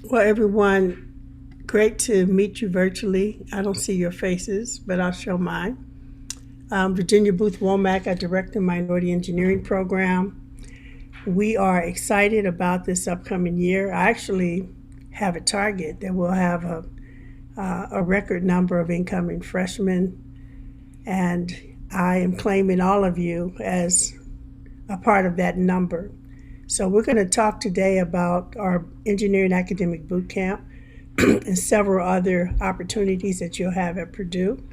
Well, everyone, great to meet you virtually. I don't see your faces, but I'll show mine. Virginia Booth Womack, I direct the Minority Engineering Program. We are excited about this upcoming year. I actually have a target that we'll have a record number of incoming freshmen, and I am claiming all of you as a part of that number. So, we're going to talk today about our engineering academic boot camp and several other opportunities that you'll have at Purdue.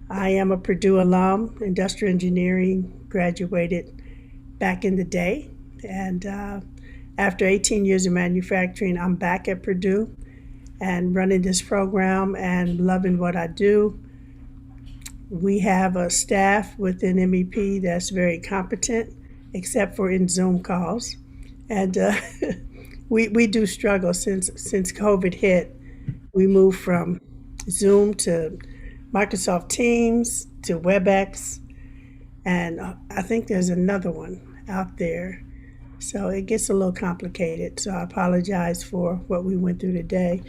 I am a Purdue alum, industrial engineering, graduated back in the day. And after 18 years of manufacturing, I'm back at Purdue and running this program and loving what I do. We have a staff within MEP that's very competent, except for in Zoom calls. And we do struggle since COVID hit. We moved from Zoom to Microsoft Teams to WebEx, and I think there's another one out there. So it gets a little complicated. So I apologize for what we went through today.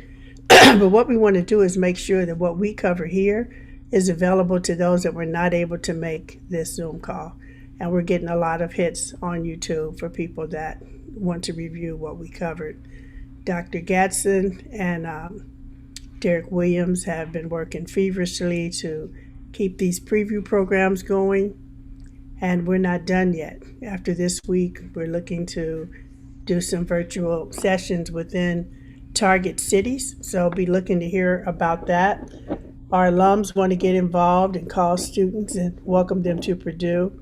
But what we want to do is make sure that what we cover here is available to those that were not able to make this Zoom call. And we're getting a lot of hits on YouTube for people that want to review what we covered. Dr. Gadsden and Derek Williams have been working feverishly to keep these preview programs going, and we're not done yet. After this week, we're looking to do some virtual sessions within target cities, so be looking to hear about that. Our alums want to get involved and call students and welcome them to Purdue,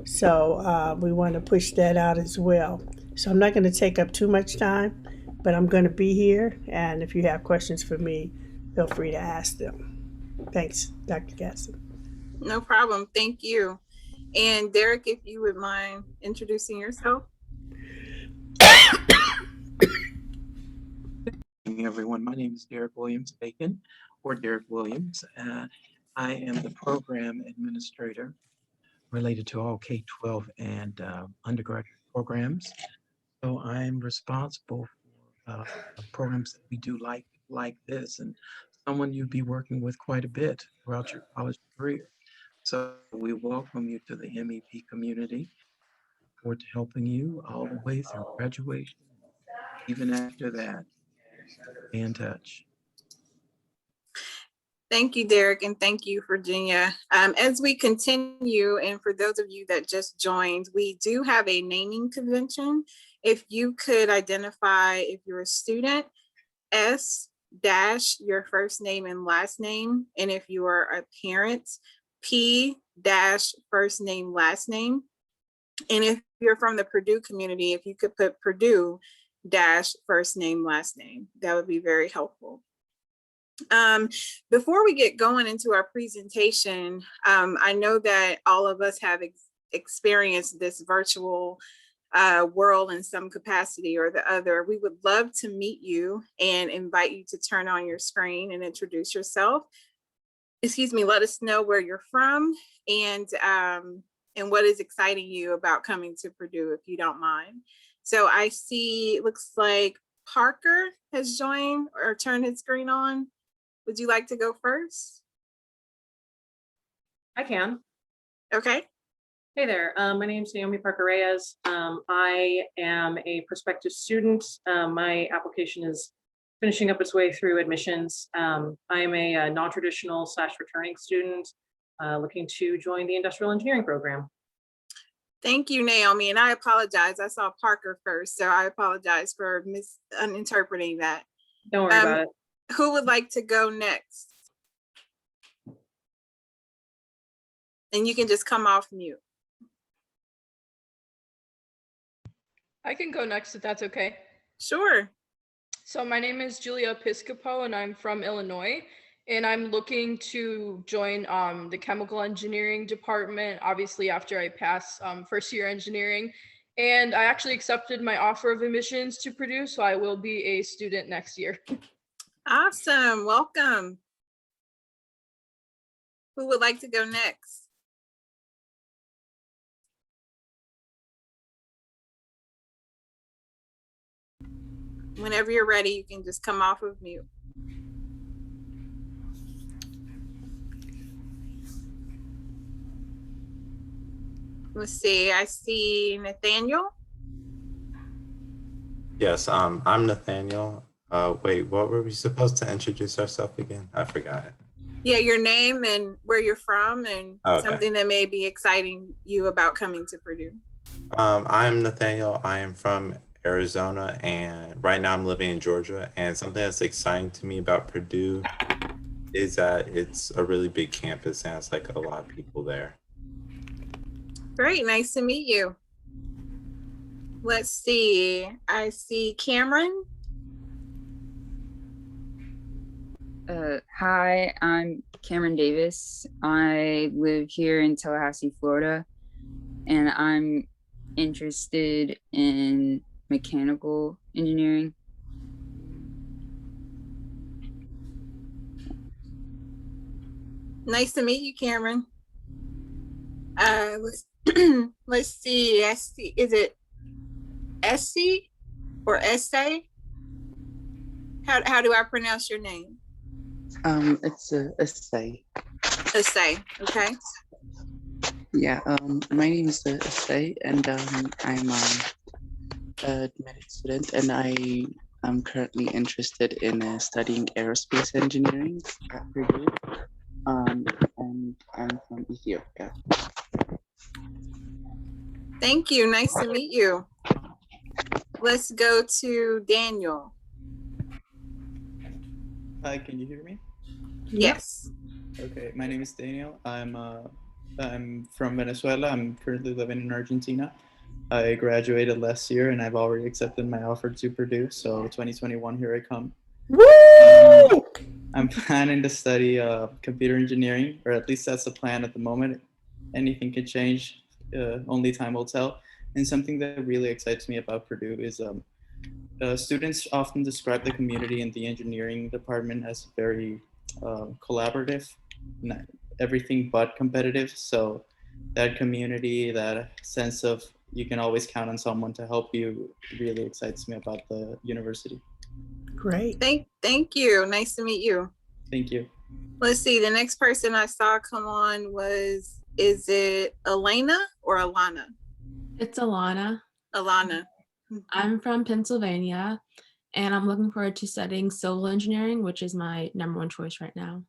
so we want to push that out as well. So I'm not going to take up too much time, but I'm going to be here, and if you have questions for me, feel free to ask them. Thanks, Dr. Gasson. No problem. Thank you. And Derek, if you would mind introducing yourself. Evening, everyone. My name is Derek Williams Bacon, or Derek Williams. I am the program administrator related to all K-12 and undergraduate programs. So I'm responsible for programs that we do like this, and someone you'll be working with quite a bit throughout your college career. So we welcome you to the MEP community. Forward to helping you all the way through graduation, even after that. Stay in touch. Thank you, Derek, and thank you, Virginia. As we continue, and for those of you that just joined, we do have a naming convention. If you could identify if you're a student, S dash your first name and last name, and if you are a parent, P dash first name, last name. And if you're from the Purdue community, if you could put Purdue dash first name, last name, that would be very helpful. Before we get going into our presentation, I know that all of us have experienced this virtual world in some capacity or the other. We would love to meet you and invite you to turn on your screen and introduce yourself. Excuse me, let us know where you're from and what is exciting you about coming to Purdue, if you don't mind. So I see, it looks like Parker has joined or turned his screen on. Would you like to go first? I can. Okay. Hey there, my name is Naomi Parker Reyes. I am a prospective student. My application is finishing up its way through admissions. I am a non-traditional / returning student looking to join the industrial engineering program. Thank you, Naomi, and I apologize. I saw Parker first, so I apologize for misinterpreting that. Don't worry about it. Who would like to go next? And you can just come off mute. I can go next if that's okay. Sure. So my name is Julia Piscopo and I'm from Illinois, and I'm looking to join the chemical engineering department, obviously after I pass first year engineering. And I actually accepted my offer of admissions to Purdue, so I will be a student next year. Awesome, welcome. Who would like to go next? Whenever you're ready, you can just come off of mute. Let's see, I see Nathaniel. Yes, I'm Nathaniel. Wait, what were we supposed to introduce ourselves again? I forgot. Yeah, your name and where you're from and Okay. something that may be exciting you about coming to Purdue. I'm Nathaniel. I am from Arizona, and right now I'm living in Georgia. And something that's exciting to me about Purdue is that it's a really big campus and it's like a lot of people there. Great, nice to meet you. Let's see, I see Cameron. Hi, I'm Cameron Davis. I live here in Tallahassee, Florida, and I'm interested in mechanical engineering. Nice to meet you, Cameron. Let's let's see. I see. Is it SC or SA? How do I pronounce your name? It's a say. SA. Okay. Yeah. My name is Say, and I'm a medic student, and I am currently interested in studying aerospace engineering at Purdue. And I'm from Ethiopia. Thank you. Nice to meet you. Let's go to Daniel. Hi, can you hear me? Yes. Okay, my name is Daniel. I'm from Venezuela. I'm currently living in Argentina. I graduated last year and I've already accepted my offer to Purdue. So 2021, here I come. Woo! I'm planning to study computer engineering, or at least that's the plan at the moment. Anything can change. Only time will tell. And something that really excites me about Purdue is students often describe the community in the engineering department as very collaborative, not everything but competitive. So that community, that sense of you can always count on someone to help you, really excites me about the university. Great. Thank you. Nice to meet you. Thank you. Let's see. The next person I saw come on was, is it Elena or Alana? It's Alana. Alana. I'm from Pennsylvania, and I'm looking forward to studying civil engineering, which is my #1 choice right now.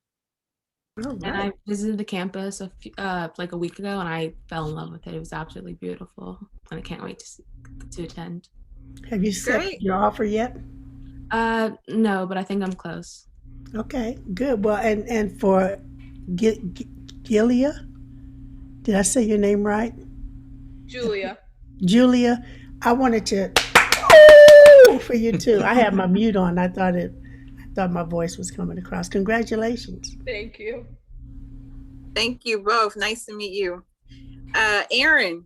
All And right. I visited the campus like a week ago, and I fell in love with it. It was absolutely beautiful, and I can't wait to attend. Have you accepted your offer yet? No, but I think I'm close. Okay, good. Well, and for Gilia, did I say your name right? Julia. Julia, I wanted to for you too. I had my mute on. I thought my voice was coming across. Congratulations. Thank you. Thank you both. Nice to meet you. Erin.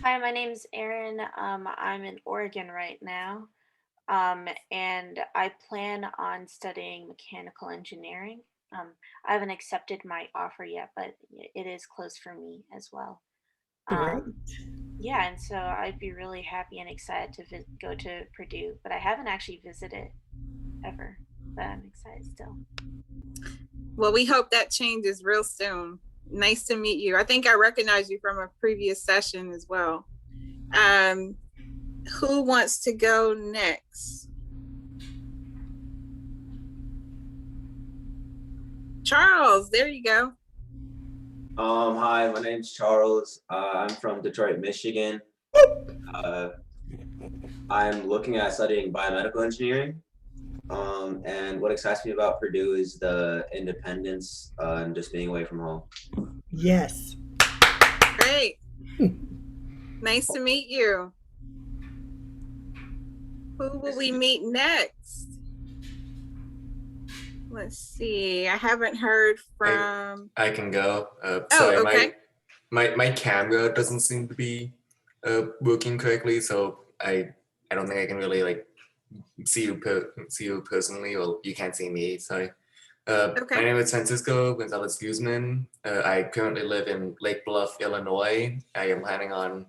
Hi, my name is Erin. I'm in Oregon right now, and I plan on studying mechanical engineering. I haven't accepted my offer yet, but it is close for me as well. Yeah, and so I'd be really happy and excited to go to Purdue, but I haven't actually visited ever, but I'm excited still. Well, we hope that changes real soon. Nice to meet you. I think I recognize you from a previous session as well. Who wants to go next? Charles, there you go. Hi, my name's Charles. I'm from Detroit, Michigan. I'm looking at studying biomedical engineering. And what excites me about Purdue is the independence and just being away from home. Yes. Great. Nice to meet you. Who will we meet next? Let's see. I haven't heard from. I can go. Sorry, okay. My camera doesn't seem to be working correctly, so I don't think I can really like see you personally. Well, you can't see me. Sorry. My name is Francisco Gonzalez Guzman. I currently live in Lake Bluff, Illinois. I am planning on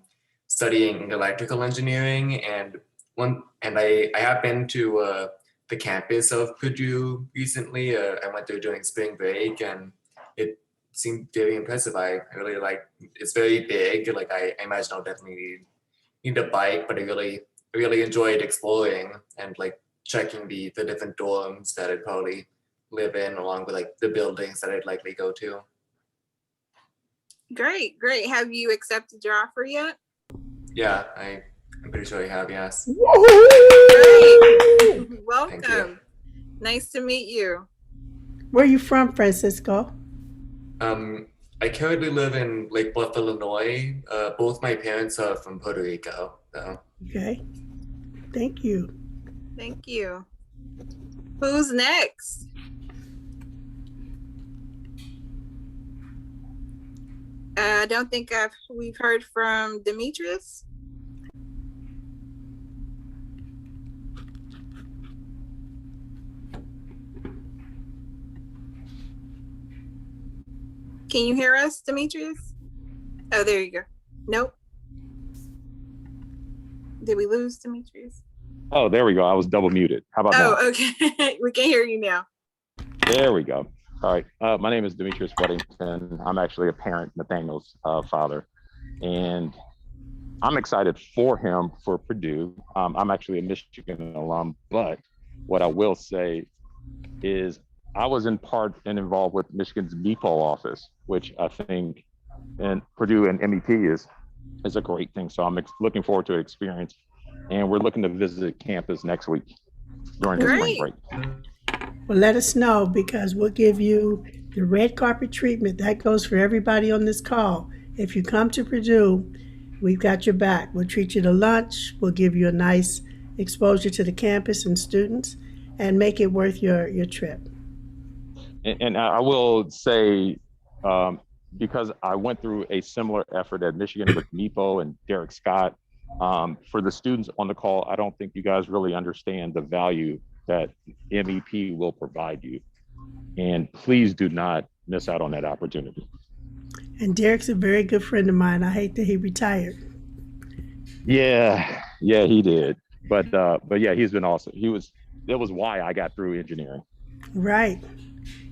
studying electrical engineering, and I have been to the campus of Purdue recently. I went there during spring break, and it seemed very impressive. I really like. It's very big. Like I imagine I'll definitely need a bike, but I really enjoyed exploring and like checking the different dorms that I'd probably live in, along with like the buildings that I'd likely go to. Great, great. Have you accepted your offer yet? Yeah, I'm pretty sure I have. Yes. Great. Welcome. Nice to meet you. Where are you from, Francisco? I currently live in Lake Bluff, Illinois. Both my parents are from Puerto Rico. So. Okay. Thank you. Thank you. Who's next? I don't think we've heard from Demetrius. Can you hear us, Demetrius? Oh, there you go. Nope. Did we lose Demetrius? Oh, there we go. I was double muted. How about now? Oh, okay. We can hear you now. There we go. All right. My name is Demetrius Weddington. I'm actually a parent, Nathaniel's father. And I'm excited for him for Purdue. I'm actually a Michigan alum, but what I will say is I was in part and involved with Michigan's MEP office, which I think and Purdue and MEP is a great thing. So I'm looking forward to an experience. And we're looking to visit campus next week during the spring break. Well, let us know because we'll give you the red carpet treatment. That goes for everybody on this call. If you come to Purdue, we've got your back. We'll treat you to lunch. We'll give you a nice exposure to the campus and students and make it worth your trip. And I will say, because I went through a similar effort at Michigan with MEPO and Derek Scott, for the students on the call, I don't think you guys really understand the value that MEP will provide you. And please do not miss out on that opportunity. And Derek's a very good friend of mine. I hate that he retired. Yeah, he did. But yeah, he's been awesome. That was why I got through engineering. Right.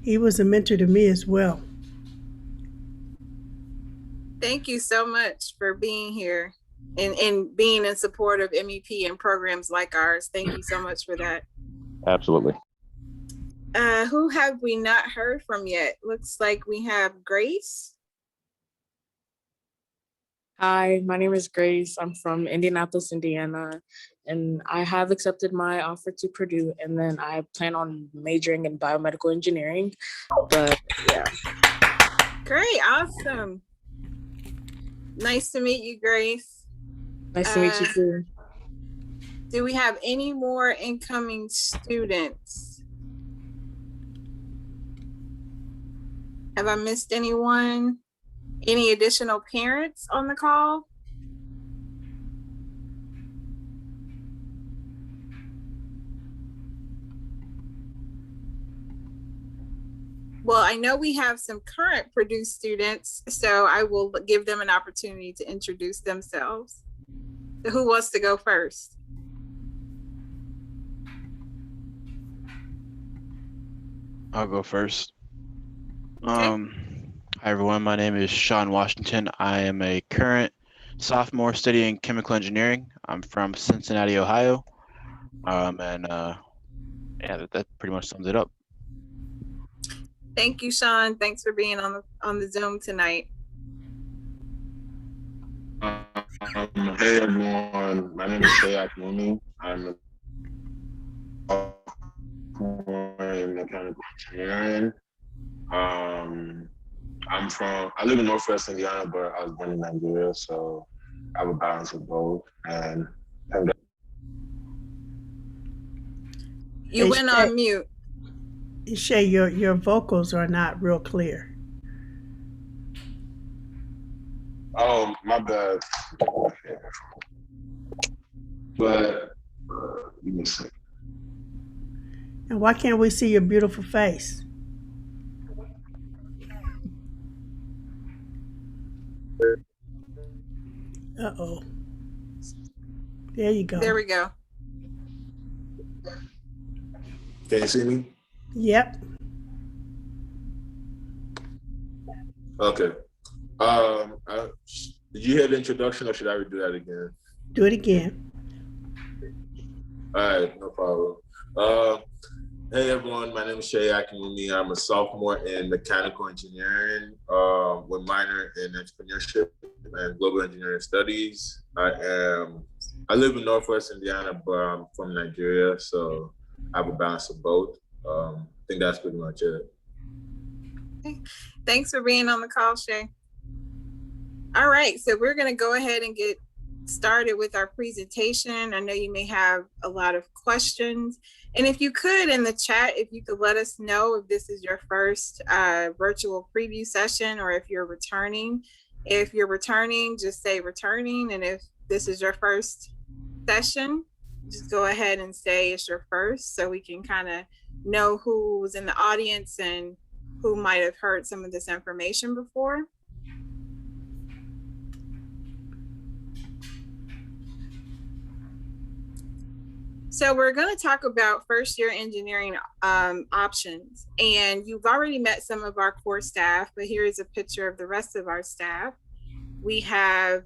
He was a mentor to me as well. Thank you so much for being here and being in support of MEP and programs like ours. Thank you so much for that. Absolutely. Who have we not heard from yet? Looks like we have Grace. Hi, my name is Grace. I'm from Indianapolis, Indiana, and I have accepted my offer to Purdue, and then I plan on majoring in biomedical engineering. But yeah. Great, awesome. Nice to meet you, Grace. Nice to meet you too. Do we have any more incoming students? Have I missed anyone? Any additional parents on the call? Well, I know we have some current Purdue students, so I will give them an opportunity to introduce themselves. So who wants to go first? I'll go first. Okay. Hi everyone, my name is Sean Washington. I am a current sophomore studying chemical engineering. I'm from Cincinnati, Ohio. Yeah, that pretty much sums it up. Thank you, Sean. Thanks for being on the Zoom tonight. Hey everyone, my name is Shayak Mumi. I'm a sophomore in mechanical engineering. I live in Northwest Indiana, but I was born in Nigeria, so I have a balance of both. And you went on mute. Shay, your vocals are not real clear. Oh, my bad. But give me a second. And why can't we see your beautiful face? Uh-oh. There you go. There we go. Can you see me? Yep. Okay. Did you hear the introduction, or should I redo that again? Do it again. All right, no problem. Hey everyone, my name is Shay Akinwumi. I'm a sophomore in mechanical engineering with minor in entrepreneurship and global engineering studies. I live in Northwest Indiana, but I'm from Nigeria, so I have a balance of both. I think that's pretty much it. Okay. Thanks for being on the call, Shay. All right, so we're going to go ahead and get started with our presentation. I know you may have a lot of questions. And if you could, in the chat, if you could let us know if this is your first virtual preview session or if you're returning. If you're returning, just say returning. And if this is your first session, just go ahead and say it's your first, so we can kind of know who's in the audience and who might have heard some of this information before. So we're going to talk about first year engineering options, and you've already met some of our core staff, but here is a picture of the rest of our staff. We have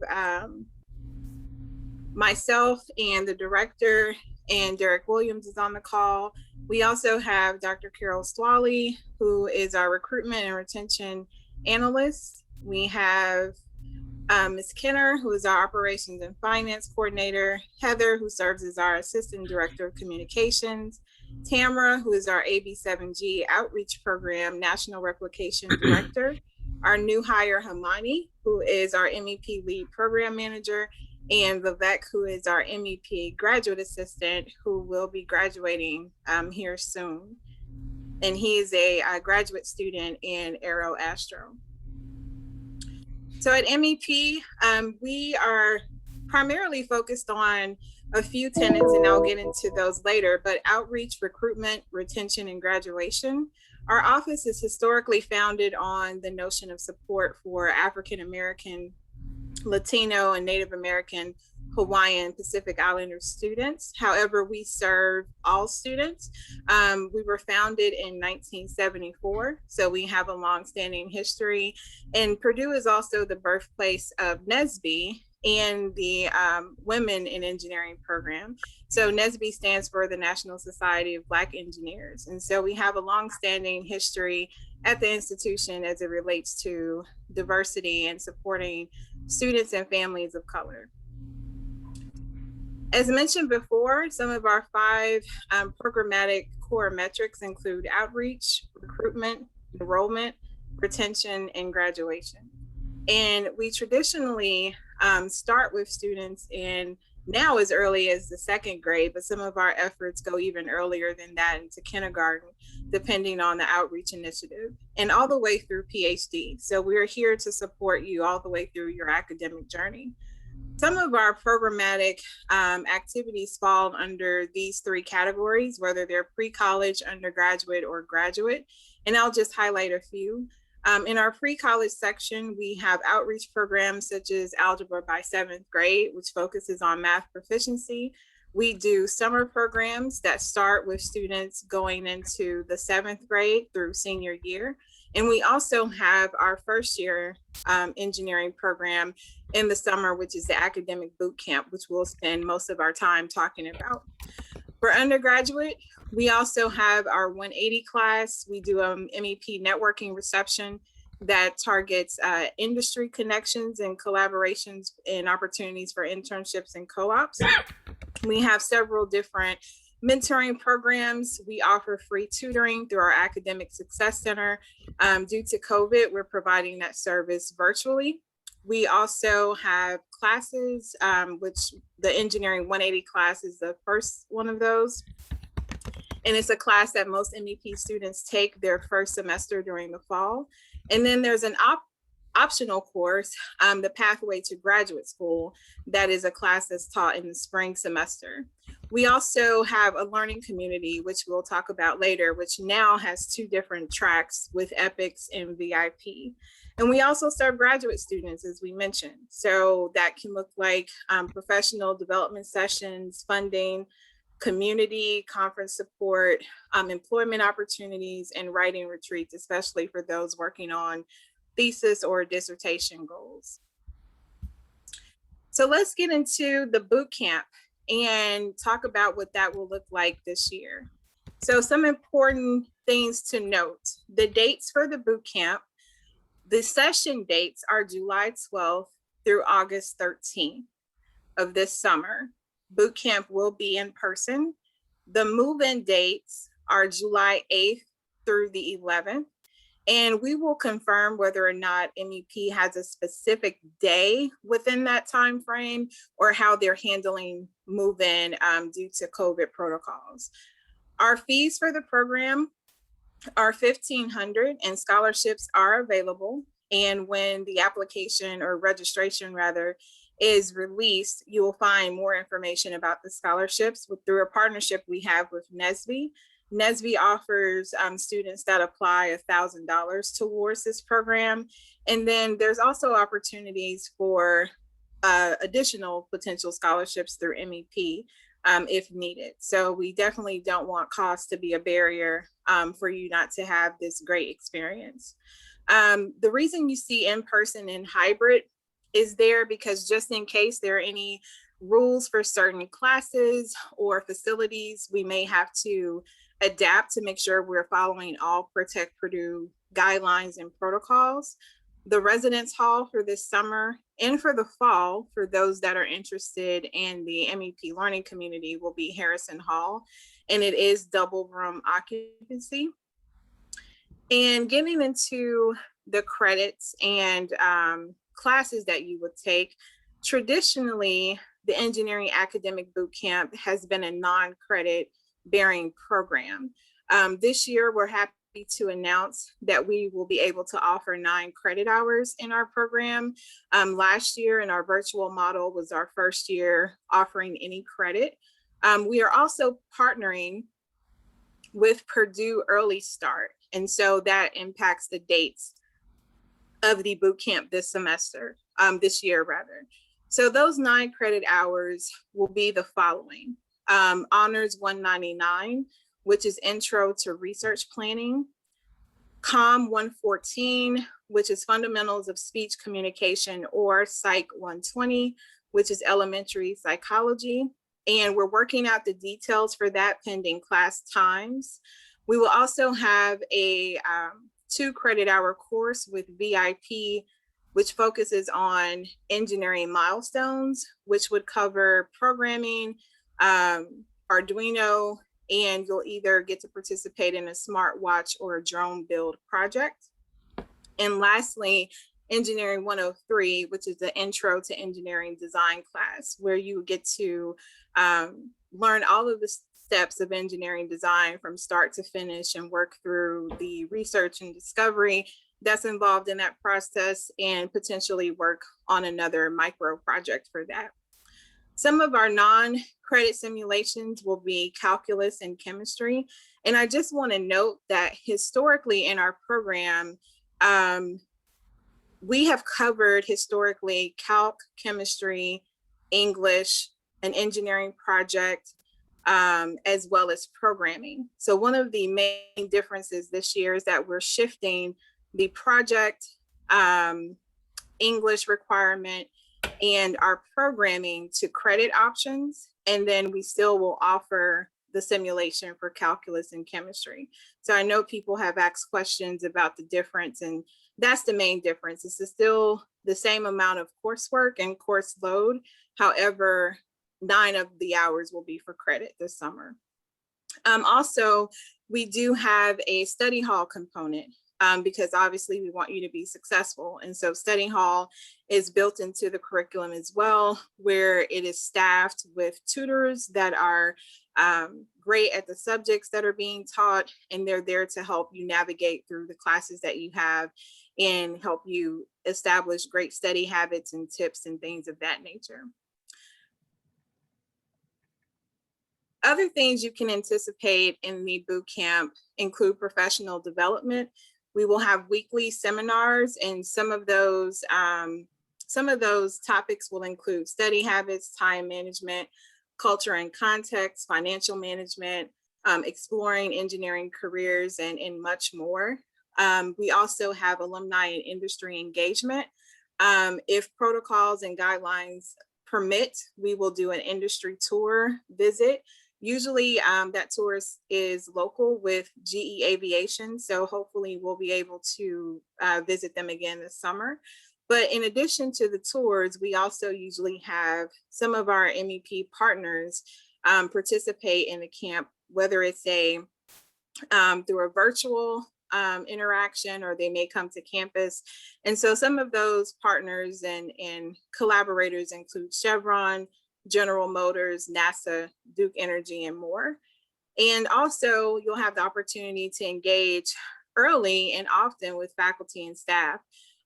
myself and the director, and Derek Williams is on the call. We also have Dr. Carol Swally, who is our recruitment and retention analyst. We have Ms. Kenner, who is our operations and finance coordinator, Heather, who serves as our assistant director of communications, Tamara, who is our AB7G outreach program national replication director, our new hire Hamani, who is our MEP lead program manager, and Vivek, who is our MEP graduate assistant, who will be graduating here soon. And he is a graduate student in Aero Astro. So at MEP, we are primarily focused on a few tenets, and I'll get into those later, but outreach, recruitment, retention, and graduation. Our office is historically founded on the notion of support for African American, Latino, and Native American, Hawaiian, Pacific Islander students. However, we serve all students. We were founded in 1974, so we have a longstanding history. And Purdue is also the birthplace of NSBE and the Women in Engineering program. So NSBE stands for the National Society of Black Engineers. And so we have a longstanding history at the institution as it relates to diversity and supporting students and families of color. As mentioned before, some of our 5 programmatic core metrics include outreach, recruitment, enrollment, retention, and graduation. And we traditionally start with students in now as early as the 2nd grade, but some of our efforts go even earlier than that into kindergarten, depending on the outreach initiative, and all the way through PhD. So we're here to support you all the way through your academic journey. Some of our programmatic activities fall under these 3 categories, whether they're pre-college, undergraduate, or graduate. And I'll just highlight a few. In our pre-college section, we have outreach programs such as Algebra by 7th grade, which focuses on math proficiency. We do summer programs that start with students going into the 7th grade through senior year. And we also have our first year engineering program in the summer, which is the academic boot camp, which we'll spend most of our time talking about. For undergraduate, we also have our 180 class. We do a MEP networking reception that targets industry connections and collaborations and opportunities for internships and co-ops. We have several different mentoring programs. We offer free tutoring through our Academic Success Center. Due to COVID, we're providing that service virtually. We also have classes, which the Engineering 180 class is the first one of those. And it's a class that most MEP students take their first semester during the fall. And then there's an optional course, the Pathway to Graduate School, that is a class that's taught in the spring semester. We also have a learning community, which we'll talk about later, which now has 2 different tracks with EPICS and VIP. And we also serve graduate students, as we mentioned. So that can look like professional development sessions, funding, community, conference support, employment opportunities, and writing retreats, especially for those working on thesis or dissertation goals. So let's get into the boot camp and talk about what that will look like this year. So some important things to note: the dates for the boot camp, the session dates are July 12th through August 13th of this summer. Boot camp will be in person. The move-in dates are July 8th through the 11th. And we will confirm whether or not MEP has a specific day within that time frame or how they're handling move-in due to COVID protocols. Our fees for the program are $1,500 and scholarships are available. And when the application or registration rather is released, you will find more information about the scholarships through a partnership we have with NSBE. NSBE offers students that apply $1,000 towards this program. And then there's also opportunities for additional potential scholarships through MEP if needed. So we definitely don't want cost to be a barrier for you not to have this great experience. The reason you see in-person and hybrid is there because just in case there are any rules for certain classes or facilities, we may have to adapt to make sure we're following all Protect Purdue guidelines and protocols. The residence hall for this summer and for the fall, for those that are interested in the MEP learning community, will be Harrison Hall, and it is double room occupancy. And getting into the credits and classes that you would take, traditionally, the Engineering Academic Bootcamp has been a non-credit bearing program. This year, we're happy to announce that we will be able to offer 9 credit hours in our program. Last year in our virtual model was our first year offering any credit. We are also partnering with Purdue Early Start, and so that impacts the dates of the boot camp this semester, this year rather. So those 9 credit hours will be the following: Honors 199, which is Intro to Research Planning; COM 114, which is Fundamentals of Speech Communication, or Psych 120, which is Elementary Psychology. And we're working out the details for that pending class times. We will also have a 2 credit hour course with VIP, which focuses on engineering milestones, which would cover programming, Arduino, and you'll either get to participate in a smartwatch or a drone build project. And lastly, Engineering 103, which is the Intro to Engineering Design class, where you get to learn all of the steps of engineering design from start to finish and work through the research and discovery that's involved in that process and potentially work on another micro project for that. Some of our non-credit simulations will be calculus and chemistry. And I just want to note that historically in our program, we have covered historically calc, chemistry, English, an engineering project, as well as programming. So one of the main differences this year is that we're shifting the project, English requirement, and our programming to credit options. And then we still will offer the simulation for calculus and chemistry. So I know people have asked questions about the difference, and that's the main difference. It's still the same amount of coursework and course load. However, 9 of the hours will be for credit this summer. Also, we do have a study hall component because obviously we want you to be successful. And so study hall is built into the curriculum as well, where it is staffed with tutors that are great at the subjects that are being taught, and they're there to help you navigate through the classes that you have and help you establish great study habits and tips and things of that nature. Other things you can anticipate in the boot camp include professional development. We will have weekly seminars, and some of those topics will include study habits, time management, culture and context, financial management, exploring engineering careers, and much more. We also have alumni and industry engagement. If protocols and guidelines permit, we will do an industry tour visit. Usually that tour is local with GE Aviation, so hopefully we'll be able to visit them again this summer. But in addition to the tours, we also usually have some of our MEP partners participate in the camp, whether it's through a virtual interaction, or they may come to campus. And so some of those partners and collaborators include Chevron, General Motors, NASA, Duke Energy, and more. And also you'll have the opportunity to engage early and often with faculty and staff.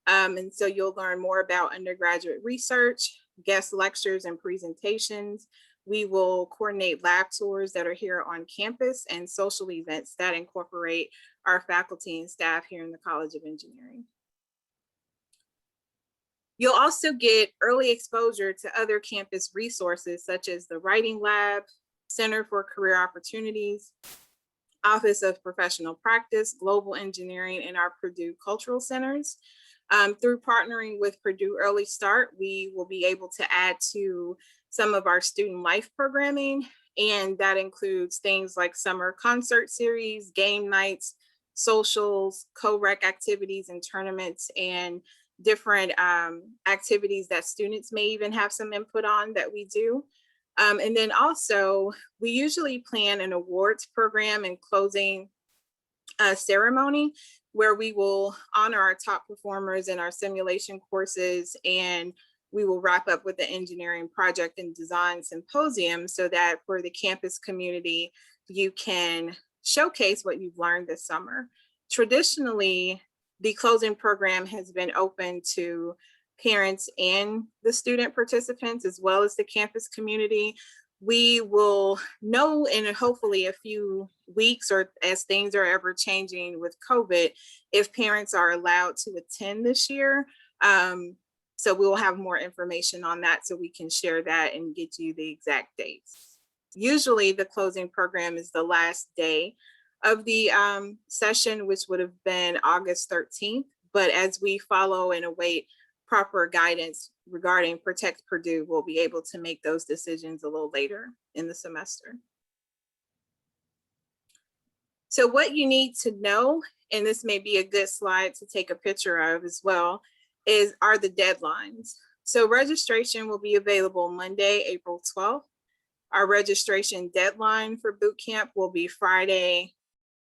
And so you'll learn more about undergraduate research, guest lectures and presentations. We will coordinate lab tours that are here on campus and social events that incorporate our faculty and staff here in the College of Engineering. You'll also get early exposure to other campus resources such as the Writing Lab, Center for Career Opportunities, Office of Professional Practice, Global Engineering, and our Purdue Cultural Centers. Through partnering with Purdue Early Start, we will be able to add to some of our student life programming, and that includes things like summer concert series, game nights, socials, co-rec activities and tournaments, and different activities that students may even have some input on that we do. And then also, we usually plan an awards program and closing ceremony where we will honor our top performers in our simulation courses, and we will wrap up with the engineering project and design symposium so that for the campus community, you can showcase what you've learned this summer. Traditionally, the closing program has been open to parents and the student participants, as well as the campus community. We will know in hopefully a few weeks, or as things are ever changing with COVID, if parents are allowed to attend this year. So we'll have more information on that so we can share that and get you the exact dates. Usually the closing program is the last day of the session, which would have been August 13th. But as we follow and await proper guidance regarding Protect Purdue, we'll be able to make those decisions a little later in the semester. So what you need to know, and this may be a good slide to take a picture of as well, are the deadlines. So registration will be available Monday, April 12th. Our registration deadline for boot camp will be Friday,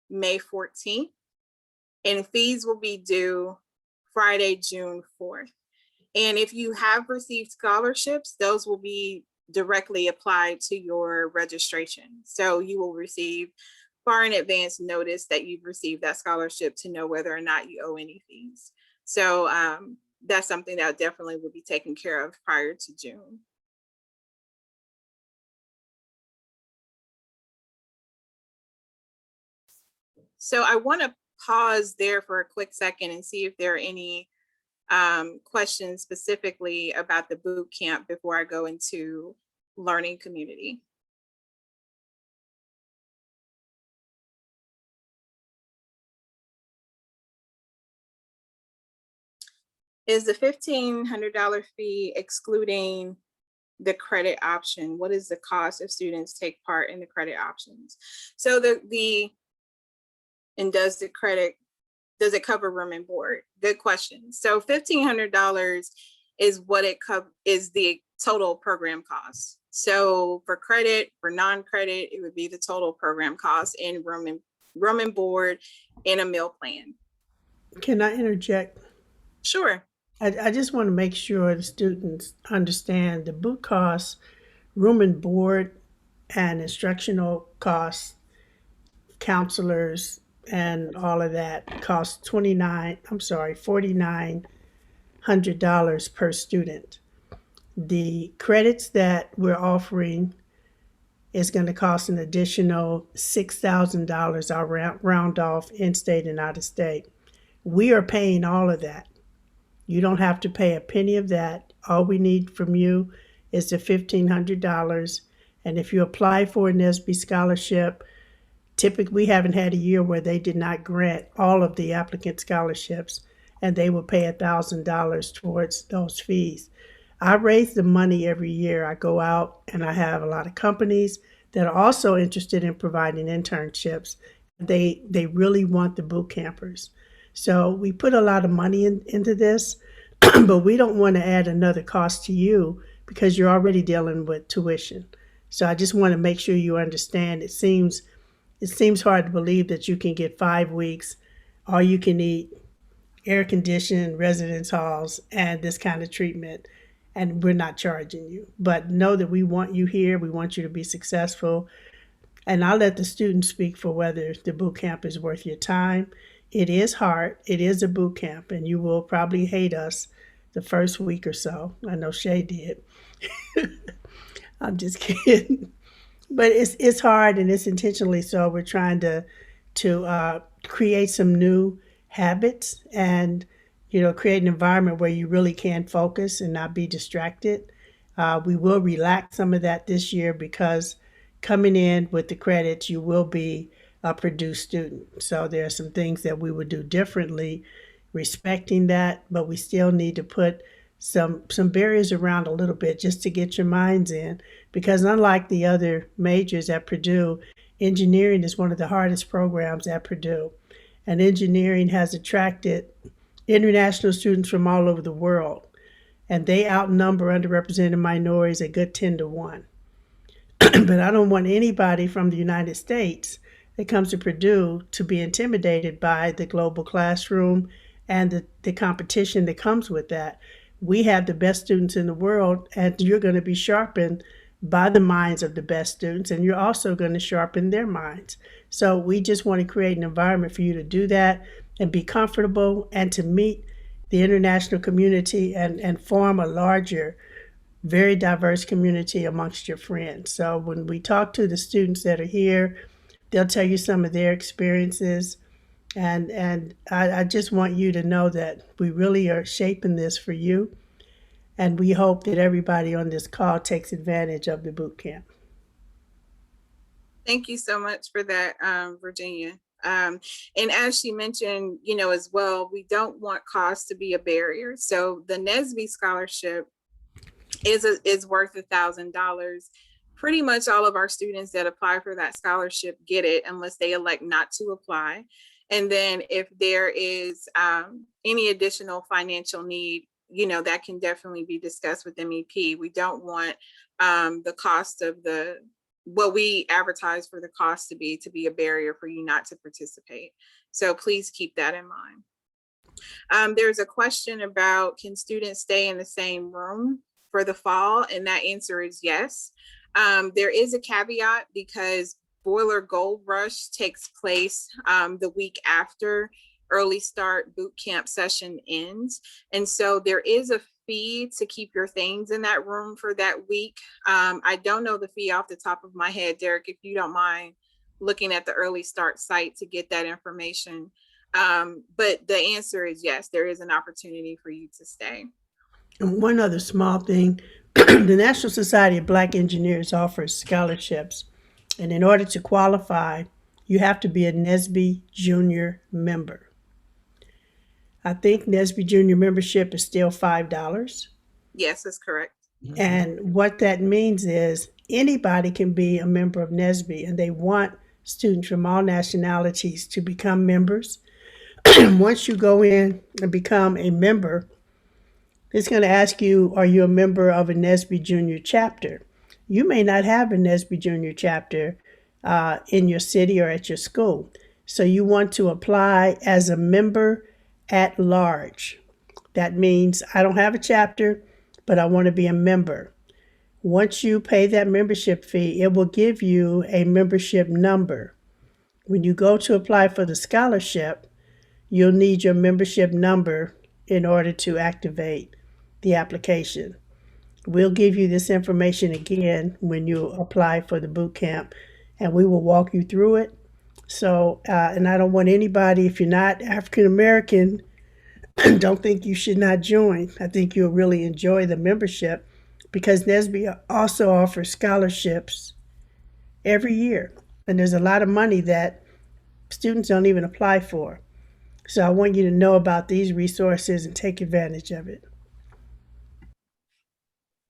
May 14th, and fees will be due Friday, June 4th. And if you have received scholarships, those will be directly applied to your registration. So you will receive far in advance notice that you've received that scholarship to know whether or not you owe any fees. So that's something that definitely will be taken care of prior to June. So I want to pause there for a quick second and see if there are any questions specifically about the boot camp before I go into learning community. Is the $1,500 fee excluding the credit option? What is the cost if students take part in the credit options? So and does it cover room and board? Good question. So $1,500 is what is the total program cost. So for credit, for non-credit, it would be the total program cost in room and board and a meal plan. Can I interject? Sure. I just want to make sure the students understand the boot costs, room and board, and instructional costs, counselors, and all of that costs $4,900 per student. The credits that we're offering is going to cost an additional $6,000. I'll round off in-state and out-of-state. We are paying all of that. You don't have to pay a penny of that. All we need from you is the $1,500, And if you apply for a NSBE scholarship, typically we haven't had a year where they did not grant all of the applicant scholarships, and they would pay $1,000 towards those fees. I raise the money every year. I go out and I have a lot of companies that are also interested in providing internships. They really want the boot campers. So we put a lot of money into this, but we don't want to add another cost to you because you're already dealing with tuition. So I just want to make sure you understand. It seems hard to believe that you can get 5 weeks, all you can eat, air conditioned residence halls, and this kind of treatment, and we're not charging you. But know that we want you here. We want you to be successful. And I'll let the students speak for whether the boot camp is worth your time. It is hard. It is a boot camp, and you will probably hate us the first week or so. I know Shay did. I'm just kidding. But it's hard, and it's intentionally so. We're trying to create some new habits, and create an environment where you really can focus and not be distracted. We will relax some of that this year because coming in with the credits, you will be a Purdue student. So there are some things that we would do differently, respecting that, but we still need to put some barriers around a little bit just to get your minds in, because unlike the other majors at Purdue, engineering is one of the hardest programs at Purdue, and engineering has attracted international students from all over the world, and they outnumber underrepresented minorities a good 10-1. But I don't want anybody from the United States that comes to Purdue to be intimidated by the global classroom and the competition that comes with that. We have the best students in the world, and you're going to be sharpened by the minds of the best students, and you're also going to sharpen their minds. So we just want to create an environment for you to do that and be comfortable and to meet the international community and form a larger, very diverse community amongst your friends. So when we talk to the students that are here, they'll tell you some of their experiences. And I just want you to know that we really are shaping this for you. And we hope that everybody on this call takes advantage of the boot camp. Thank you so much for that, Virginia. And as she mentioned, as well, we don't want cost to be a barrier. So the NSBE scholarship is worth $1,000. Pretty much all of our students that apply for that scholarship get it unless they elect not to apply. And then if there is any additional financial need, that can definitely be discussed with MEP. We don't want the cost of what we advertise for the cost to be a barrier for you not to participate. So please keep that in mind. There's a question about, can students stay in the same room for the fall? And that answer is yes. There is a caveat because Boiler Gold Rush takes place the week after early start boot camp session ends. And so there is a fee to keep your things in that room for that week. I don't know the fee off the top of my head, Derek, if you don't mind looking at the early start site to get that information. But the answer is yes, there is an opportunity for you to stay. And one other small thing, the National Society of Black Engineers offers scholarships. And in order to qualify, you have to be a NSBE Junior member. I think NSBE Junior membership is still $5. Yes, that's correct. And what that means is anybody can be a member of NSBE, and they want students from all nationalities to become members. Once you go in and become a member, it's going to ask you, are you a member of a NSBE Junior chapter? You may not have a NSBE Junior chapter in your city or at your school. So you want to apply as a member at large. That means I don't have a chapter, but I want to be a member. Once you pay that membership fee, it will give you a membership number. When you go to apply for the scholarship, you'll need your membership number in order to activate the application. We'll give you this information again when you apply for the boot camp, and we will walk you through it. So, and I don't want anybody, if you're not African American, don't think you should not join. I think you'll really enjoy the membership because NSBE also offers scholarships every year. And there's a lot of money that students don't even apply for. So I want you to know about these resources and take advantage of it.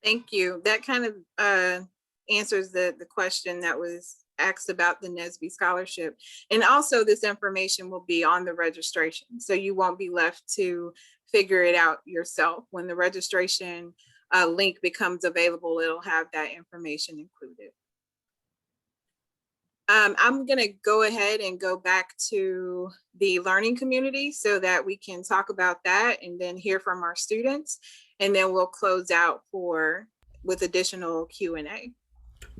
Thank you. That kind of answers the question that was asked about the NSBE scholarship. And also this information will be on the registration. So you won't be left to figure it out yourself. When the registration link becomes available, it'll have that information included. I'm going to go ahead and go back to the learning community so that we can talk about that and then hear from our students. And then we'll close out with additional Q&A.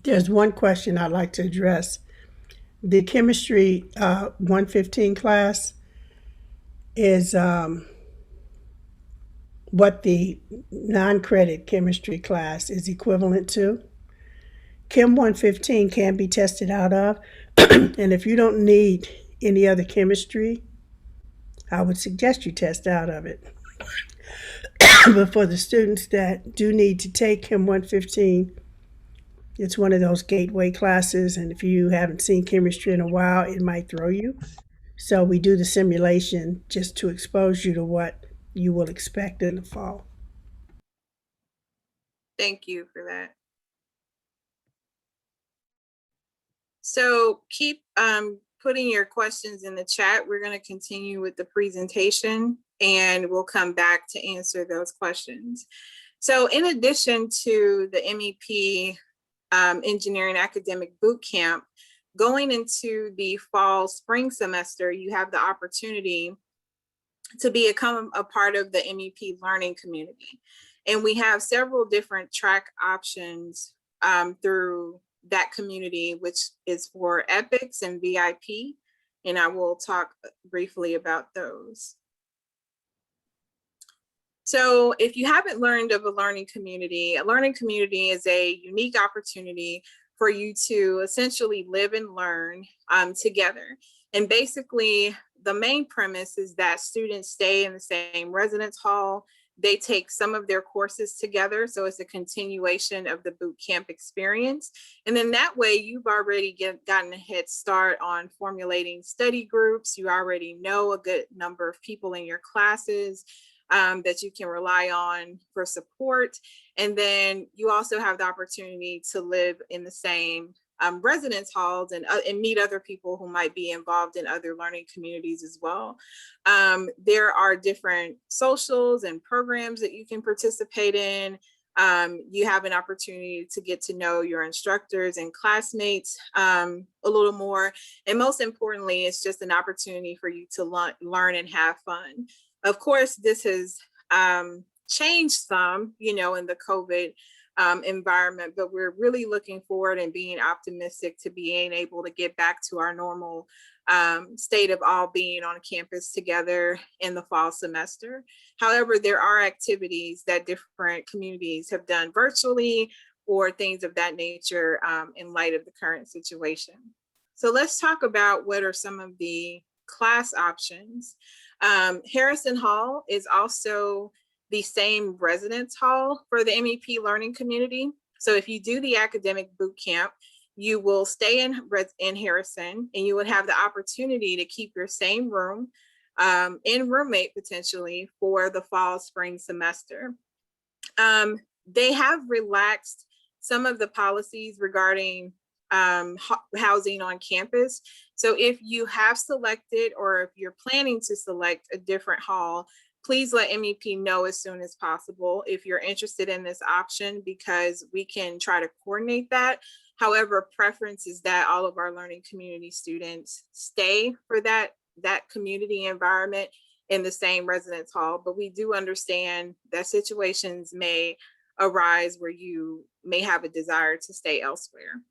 There's one question I'd like to address. The chemistry 115 class is what the non-credit chemistry class is equivalent to. Chem 115 can be tested out of, and if you don't need any other chemistry, I would suggest you test out of it. But for the students that do need to take Chem 115, it's one of those gateway classes, and if you haven't seen chemistry in a while, it might throw you. So we do the simulation just to expose you to what you will expect in the fall. Thank you for that. So keep putting your questions in the chat. We're going to continue with the presentation and we'll come back to answer those questions. So in addition to the MEP Engineering Academic Bootcamp, going into the fall spring semester, you have the opportunity to become a part of the MEP learning community. And we have several different track options through that community, which is for EPICS and VIP. And I will talk briefly about those. So if you haven't learned of a learning community is a unique opportunity for you to essentially live and learn together. And basically, the main premise is that students stay in the same residence hall. They take some of their courses together. So it's a continuation of the boot camp experience. And then that way you've already gotten a head start on formulating study groups. You already know a good number of people in your classes that you can rely on for support. And then you also have the opportunity to live in the same residence halls and meet other people who might be involved in other learning communities as well. There are different socials and programs that you can participate in. You have an opportunity to get to know your instructors and classmates a little more. And most importantly, it's just an opportunity for you to learn and have fun. Of course, this has changed some, in the COVID environment, but we're really looking forward and being optimistic to being able to get back to our normal state of all being on campus together in the fall semester. However, there are activities that different communities have done virtually or things of that nature in light of the current situation. So let's talk about what are some of the class options. Harrison Hall is also the same residence hall for the MEP learning community. So if you do the academic boot camp, you will stay in Harrison and you would have the opportunity to keep your same room and roommate potentially for the fall spring semester. They have relaxed some of the policies regarding housing on campus. So if you have selected or if you're planning to select a different hall, please let MEP know as soon as possible if you're interested in this option, because we can try to coordinate that. However, preference is that all of our learning community students stay for that community environment in the same residence hall, but we do understand that situations may arise where you may have a desire to stay elsewhere.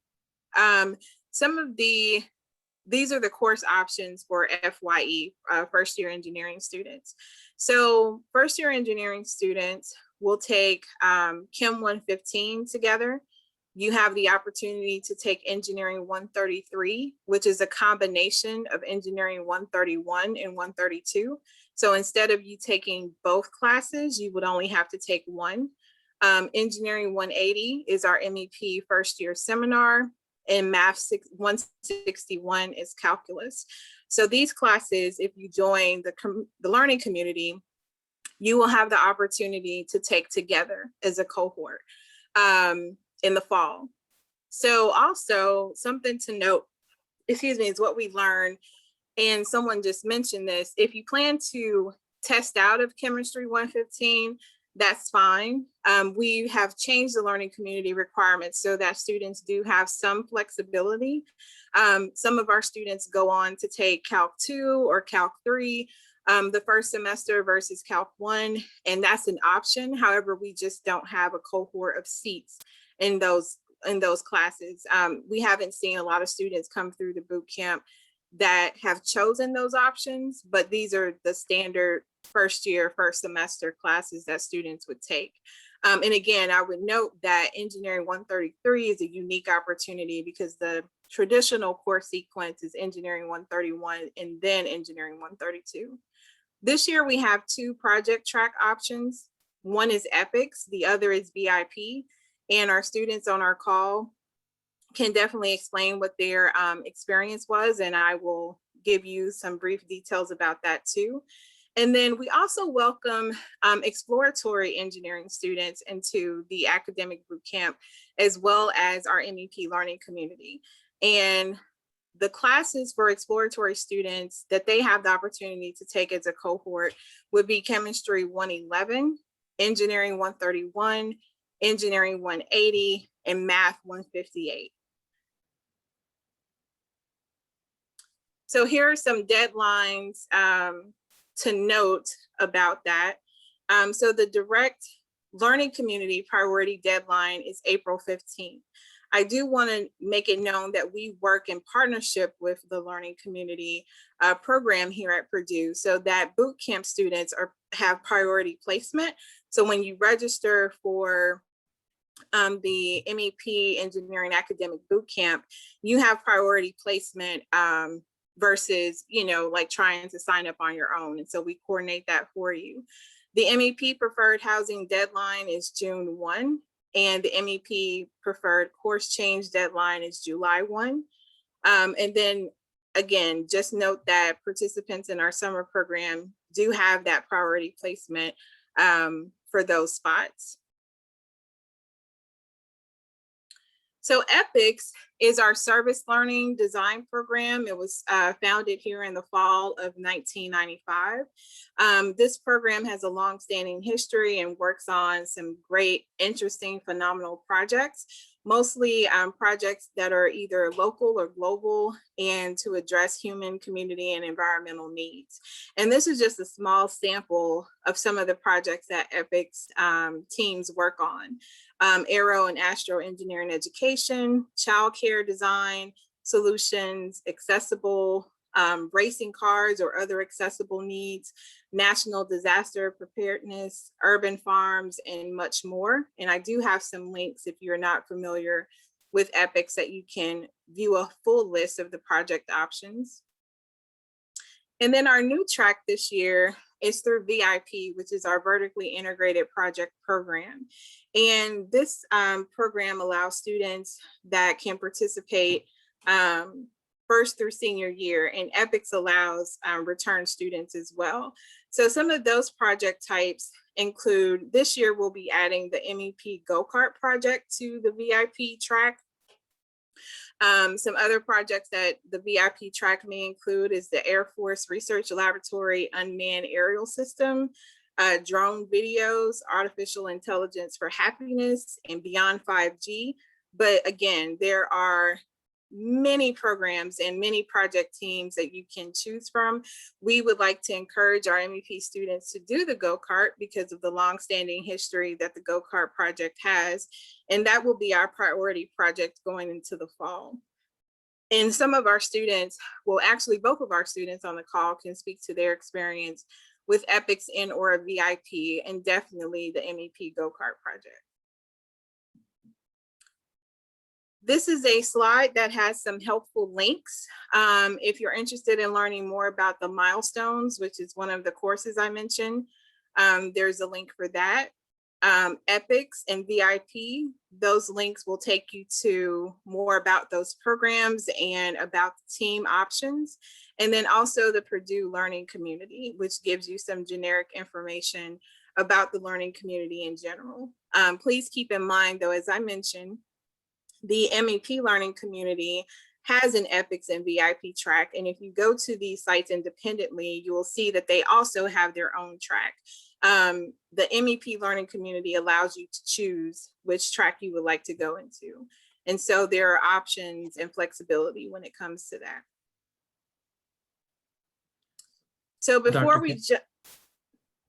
These are the course options for FYE, first year engineering students. So first year engineering students will take Chem 115 together. You have the opportunity to take Engineering 133, which is a combination of Engineering 131 and 132. So instead of you taking both classes, you would only have to take one. Engineering 180 is our MEP first year seminar. and Math 161 is calculus. So these classes, if you join the learning community, you will have the opportunity to take together as a cohort in the fall. So also something to note, excuse me, is what we learned, and someone just mentioned this, if you plan to test out of Chemistry 115, that's fine. We have changed the learning community requirements so that students do have some flexibility. Some of our students go on to take Calc 2 or Calc 3 the first semester versus Calc 1, and that's an option. However, we just don't have a cohort of seats in those classes. We haven't seen a lot of students come through the boot camp that have chosen those options, but these are the standard first semester classes that students would take. And again, I would note that Engineering 133 is a unique opportunity because the traditional course sequence is Engineering 131 and then Engineering 132. This year we have 2 project track options. One is EPICS, the other is VIP, and our students on our call can definitely explain what their experience was, and I will give you some brief details about that too. And then we also welcome exploratory engineering students into the academic boot camp, as well as our MEP learning community. And the classes for exploratory students that they have the opportunity to take as a cohort would be Chemistry 111, Engineering 131, Engineering 180, and Math 158. So here are some deadlines to note about that. So the direct learning community priority deadline is April 15th. I do want to make it known that we work in partnership with the learning community program here at Purdue, so that boot camp students have priority placement. So when you register for the MEP Engineering Academic Boot Camp, you have priority placement versus, like trying to sign up on your own. And so we coordinate that for you. The MEP preferred housing deadline is June 1, and the MEP preferred course change deadline is July 1. And then again, just note that participants in our summer program do have that priority placement for those spots. So EPICS is our service learning design program. It was founded here in the fall of 1995. This program has a long-standing history and works on some great, interesting, phenomenal projects, mostly projects that are either local or global and to address human, community, and environmental needs. And this is just a small sample of some of the projects that EPICS teams work on. Aero and Astro Engineering Education, childcare design, solutions, accessible racing cars or other accessible needs, national disaster preparedness, urban farms, and much more. And I do have some links if you're not familiar with EPICS that you can view a full list of the project options. And then our new track this year is through VIP, which is our vertically integrated project program. And this program allows students that can participate first through senior year, and EPICS allows return students as well. So some of those project types include, this year we'll be adding the MEP go-kart project to the VIP track. Some other projects that the VIP track may include is the Air Force Research Laboratory Unmanned Aerial System, drone videos, artificial intelligence for happiness, and beyond 5G. But again, there are many programs and many project teams that you can choose from. We would like to encourage our MEP students to do the go-kart because of the long-standing history that the go-kart project has, and that will be our priority project going into the fall. And some of our students, well, actually both of our students on the call can speak to their experience with EPICS and or a VIP, and definitely the MEP go-kart project. This is a slide that has some helpful links. If you're interested in learning more about the milestones, which is one of the courses I mentioned, there's a link for that. Epics and VIP, those links will take you to more about those programs and about the team options. And then also the Purdue Learning Community, which gives you some generic information about the learning community in general. Please keep in mind, though, as I mentioned, the MEP Learning Community has an Epics and VIP track. And if you go to these sites independently, you will see that they also have their own track. The MEP Learning Community allows you to choose which track you would like to go into. And so there are options and flexibility when it comes to that. So before we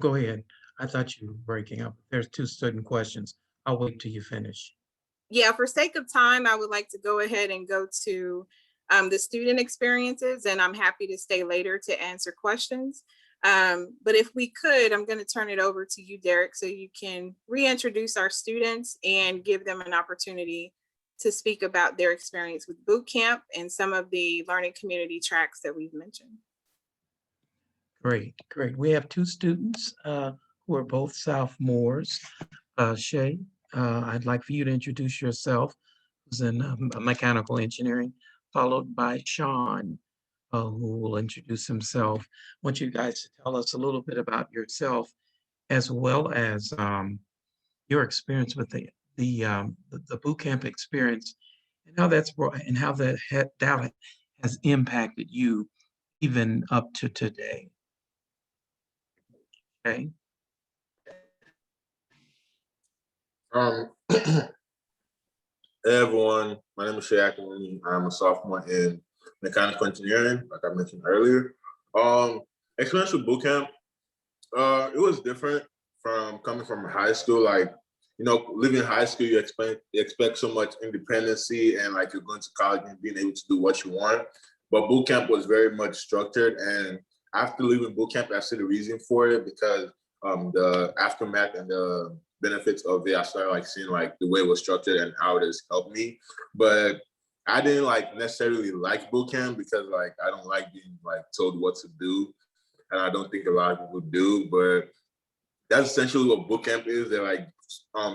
go ahead. I thought you were breaking up. There's 2 student questions. I'll wait till you finish. Yeah, for sake of time, I would like to go ahead and go to the student experiences, and I'm happy to stay later to answer questions. But if we could, I'm going to turn it over to you, Derek, so you can reintroduce our students and give them an opportunity to speak about their experience with boot camp and some of the learning community tracks that we've mentioned. Great, great. We have 2 students who are both sophomores. Shay, I'd like for you to introduce yourself, who's in mechanical engineering, followed by Sean, who will introduce himself. I want you guys to tell us a little bit about yourself, as well as your experience with the boot camp experience, and how that's brought, and how that has impacted you even up to today. Okay. Hey everyone, my name is Shay Akinwumi. I'm a sophomore in mechanical engineering, like I mentioned earlier. Experience with boot camp, it was different from coming from high school. Like, you know, living in high school, you expect so much independency, and like you're going to college and being able to do what you want. But boot camp was very much structured, and after leaving boot camp, I see the reason for it, because the aftermath and the benefits of it, I started like seeing like the way it was structured and how it has helped me. But I didn't like necessarily like boot camp, because like I don't like being like told what to do, and I don't think a lot of people do. But that's essentially what boot camp is. They're like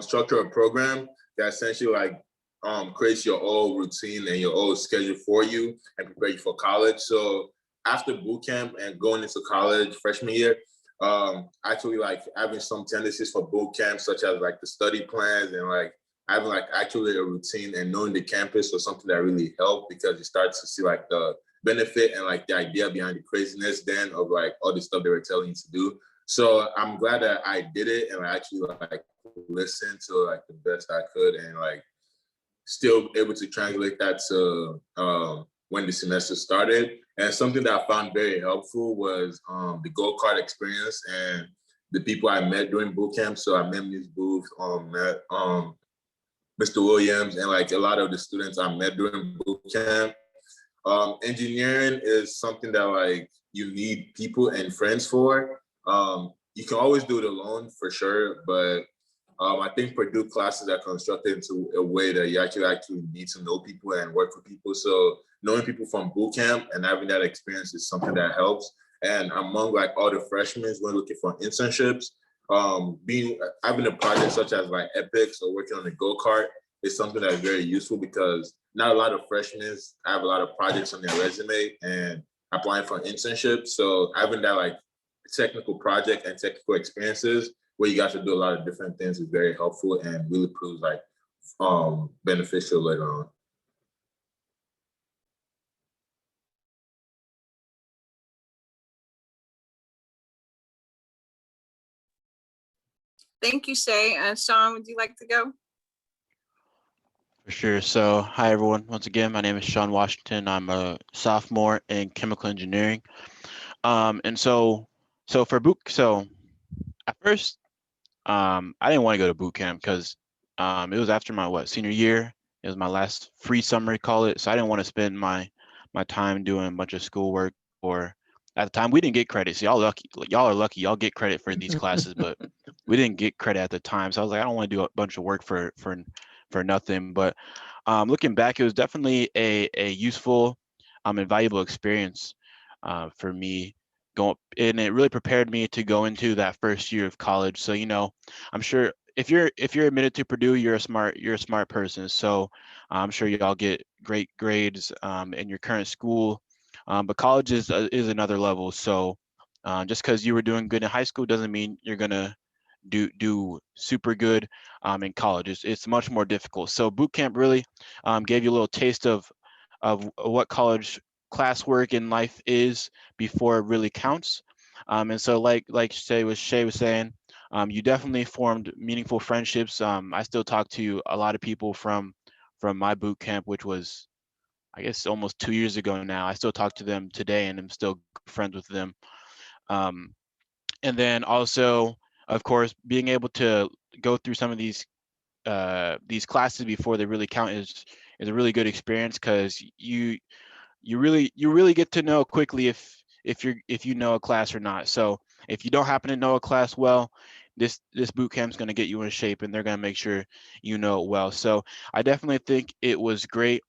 structure a program that essentially like creates your own routine and your own schedule for you and prepare you for college. So after boot camp and going into college freshman year, actually like having some tendencies for boot camp, such as like the study plans and like having like actually a routine and knowing the campus was something that really helped, because you start to see like the benefit and like the idea behind the craziness then of like all the stuff they were telling you to do. So I'm glad that I did it, and I actually like listened to like the best I could, and like still able to translate that to when the semester started. And something that I found very helpful was the go-kart experience and the people I met during boot camp. So I met Ms. Booth, met Mr. Williams, and like a lot of the students I met during boot camp. Engineering is something that like you need people and friends for. You can always do it alone for sure, but I think Purdue classes are constructed into a way that you actually need to know people and work with people. So knowing people from boot camp and having that experience is something that helps. And among like all the freshmen when looking for internships, having a project such as like Epics or working on a go-kart is something that's very useful, because not a lot of freshmen have a lot of projects on their resume and applying for internships. So having that like technical project and technical experiences where you got to do a lot of different things is very helpful and really proves like beneficial later on. Thank you, Shay. Sean, would you like to go? For sure. So hi everyone. Once again, my name is Sean Washington. I'm a sophomore in chemical engineering. And so at first, I didn't want to go to boot camp because it was after my senior year. It was my last free summer, call it. So I didn't want to spend my time doing a bunch of schoolwork, or at the time we didn't get credit. So y'all are lucky. Y'all get credit for these classes, but we didn't get credit at the time. So I was like, I don't want to do a bunch of work for nothing. But looking back, it was definitely a useful and valuable experience for me. And it really prepared me to go into that first year of college. So, you know, I'm sure if you're admitted to Purdue, you're a smart person. So I'm sure y'all get great grades in your current school, but college is another level. So just because you were doing good in high school doesn't mean you're gonna do super good in college. It's much more difficult. So boot camp really gave you a little taste of what college classwork in life is before it really counts. And so like Shay was saying, you definitely formed meaningful friendships. I still talk to a lot of people from my boot camp, which was I guess almost 2 years ago now. I still talk to them today, and I'm still friends with them. Um, and then also, of course, being able to go through some of these classes before they really count is a really good experience because you really get to know quickly if you know a class or not. So if you don't happen to know a class well, this boot camp is going to get you in shape, and they're going to make sure you know it well. So I definitely think it was great.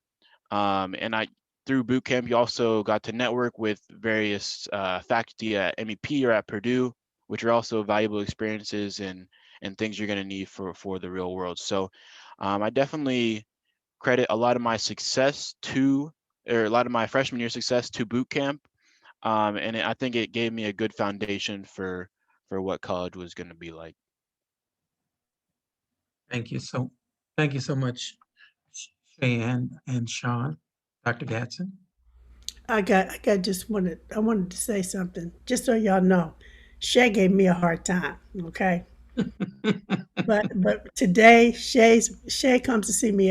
And I through boot camp, you also got to network with various faculty at MEP or at Purdue, which are also valuable experiences and things you're going to need for the real world. So I definitely credit a lot of my success to, or a lot of my freshman year success to boot camp. And I think it gave me a good foundation for what college was going to be like. Thank you thank you so much, Cheyenne and Sean. Dr. Gatson. I just wanted to say something, just so y'all know. Shay gave me a hard time, okay? But today Shay comes to see me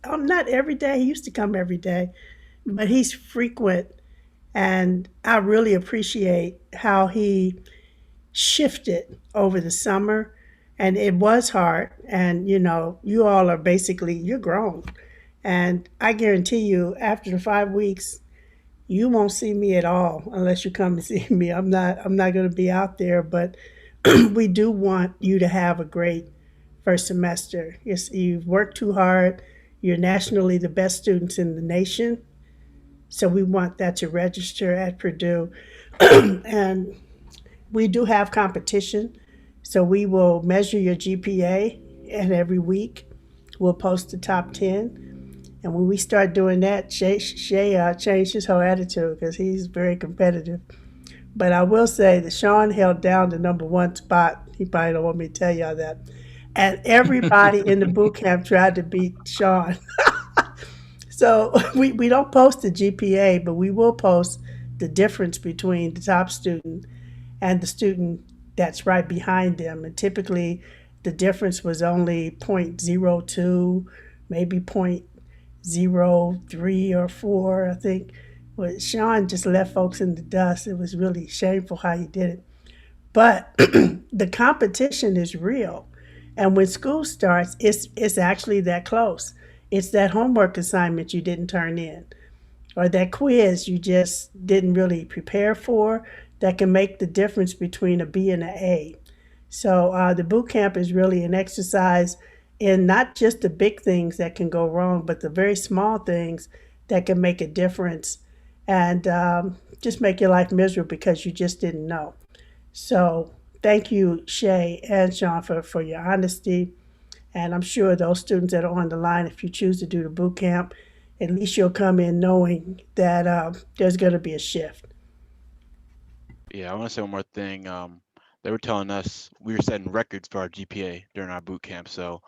not every day. He used to come every day, but he's frequent, and I really appreciate how he shifted over the summer. And it was hard, and you all are basically, you're grown, and I guarantee you after the 5 weeks you won't see me at all unless you come and see me. I'm not going to be out there, but we do want you to have a great first semester. You've worked too hard. You're nationally the best students in the nation. So we want that to register at Purdue. And we do have competition. So we will measure your GPA, and every week we'll post the top 10. And when we start doing that, Shay changes her attitude because he's very competitive. But I will say that Sean held down the number one spot. He probably don't want me to tell y'all that. And everybody in the boot camp tried to beat Sean. So we don't post the GPA, but we will post the difference between the top student and the student that's right behind them. And typically the difference was only point zero 0.02, maybe point 0.03 or 4, I think. But Sean just left folks in the dust. It was really shameful how he did it. But the competition is real. And when school starts, it's actually that close. It's that homework assignment you didn't turn in, or that quiz you just didn't really prepare for, that can make the difference between a B and an A. So the boot camp is really an exercise in not just the big things that can go wrong, but the very small things that can make a difference, and just make your life miserable because you just didn't know. So thank you, Shay and Sean, for your honesty. And I'm sure those students that are on the line, if you choose to do the boot camp, at least you'll come in knowing that there's going to be a shift. Yeah, I want to say one more thing. They were telling us we were setting records for our GPA during our boot camp. So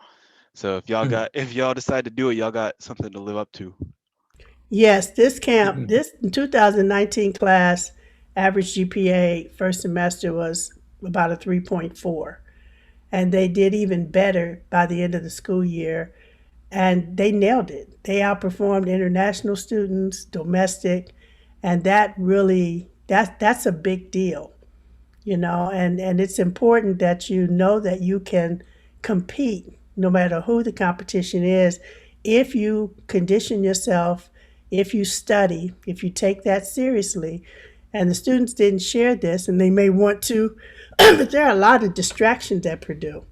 if y'all decide to do it, y'all got something to live up to. Yes, this 2019 class, average GPA first semester was about a 3.4. And they did even better by the end of the school year. And they nailed it. They outperformed international students, domestic, and that's a big deal. And it's important that you know that you can compete no matter who the competition is, if you condition yourself, if you study, if you take that seriously. And the students didn't share this, and they may want to, but there are a lot of distractions at Purdue.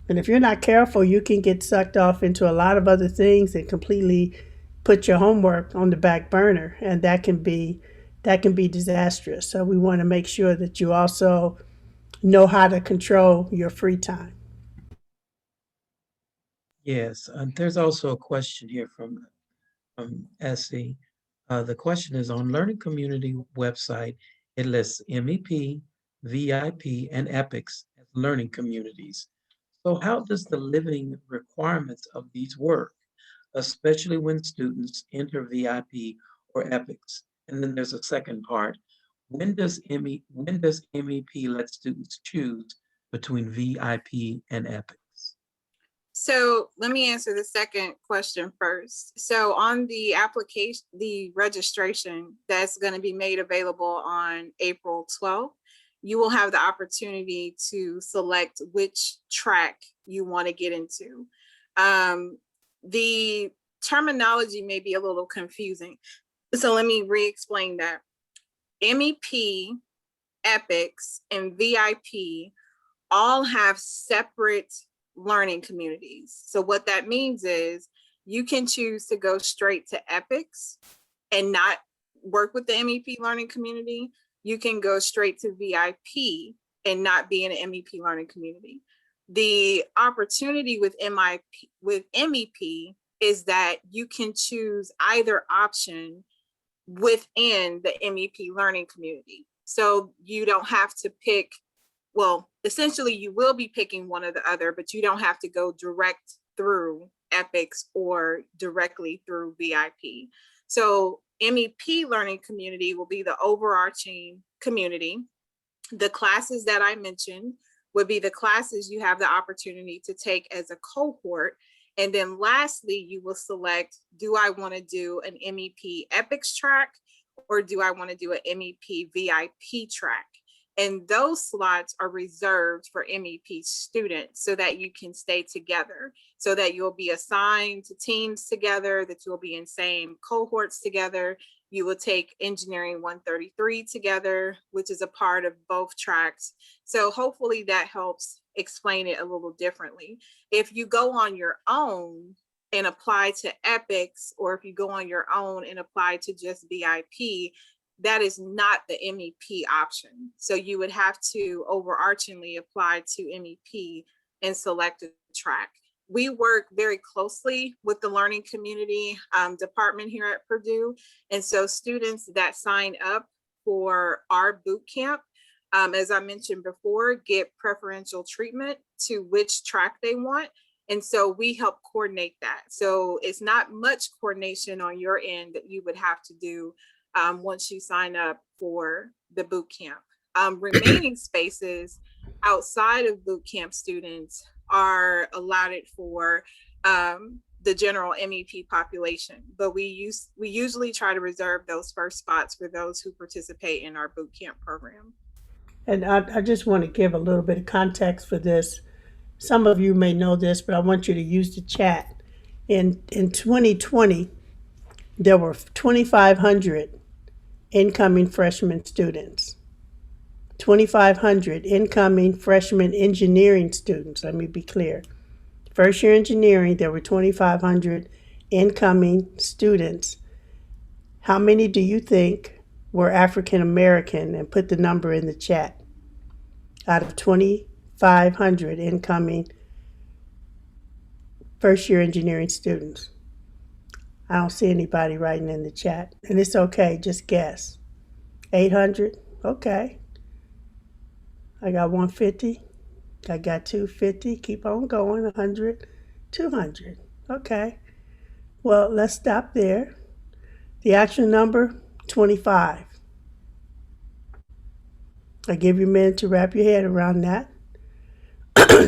And if you're not careful, you can get sucked off into a lot of other things and completely put your homework on the back burner, and that can be disastrous. So we want to make sure that you also know how to control your free time. Yes, there's also a question here from Essie. The question is on Learning Community website, it lists MEP, VIP, and EPICS as learning communities. So how does the living requirements of these work, especially when students enter VIP or EPICS? And then there's a second part. When does MEP let students choose between VIP and EPICS? So let me answer the second question first. So on the application, the registration that's going to be made available on April 12th, you will have the opportunity to select which track you want to get into. The terminology may be a little confusing. So let me re-explain that. MEP, EPICS, and VIP all have separate learning communities. So what that means is you can choose to go straight to EPICS and not work with the MEP learning community. You can go straight to VIP and not be in an MEP learning community. The opportunity with MEP is that you can choose either option within the MEP learning community. So you don't have to pick, well, essentially you will be picking one or the other, but you don't have to go direct through EPICS or directly through VIP. So MEP learning community will be the overarching community. The classes that I mentioned would be the classes you have the opportunity to take as a cohort. And then lastly, you will select, do I want to do an MEP EPICS track or do I want to do an MEP VIP track? And those slots are reserved for MEP students so that you can stay together, so that you'll be assigned to teams together, that you'll be in same cohorts together. You will take Engineering 133 together, which is a part of both tracks. So hopefully that helps explain it a little differently. If you go on your own and apply to EPICS, or if you go on your own and apply to just VIP, that is not the MEP option. So you would have to overarchingly apply to MEP and select a track. We work very closely with the learning community department here at Purdue. And so students that sign up for our boot camp, as I mentioned before, get preferential treatment to which track they want. And so we help coordinate that. So it's not much coordination on your end that you would have to do once you sign up for the boot camp. Remaining spaces outside of boot camp students are allotted for the general MEP population, but we usually try to reserve those first spots for those who participate in our boot camp program. And I just want to give a little bit of context for this. Some of you may know this, but I want you to use the chat. In 2020, there were 2,500 incoming freshman students, 2,500 incoming freshman engineering students. Let me be clear. First year engineering, there were 2,500 incoming students. How many do you think were African American? And put the number in the chat. Out of 2,500 incoming first year engineering students. I don't see anybody writing in the chat. And it's okay, just guess. 800? Okay. I got 150. I got 250. Keep on going. 100, 200. Okay. Well, let's stop there. The actual number, 25. I give you a minute to wrap your head around that.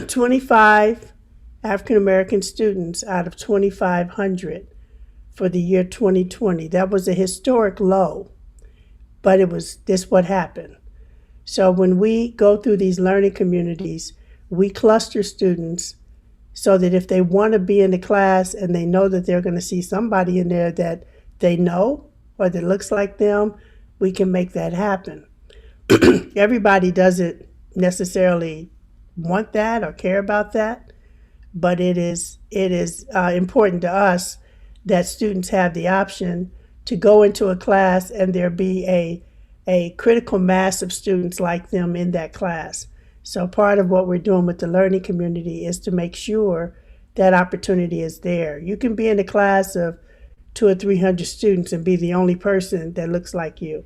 25 African American students out of 2,500 for the year 2020. That was a historic low, but it was this what happened. So when we go through these learning communities, we cluster students so that if they want to be in the class and they know that they're going to see somebody in there that they know or that looks like them, we can make that happen. Everybody doesn't necessarily want that or care about that, but it is important to us that students have the option to go into a class and there be a critical mass of students like them in that class. So part of what we're doing with the learning community is to make sure that opportunity is there. You can be in a class of 200 or 300 students and be the only person that looks like you.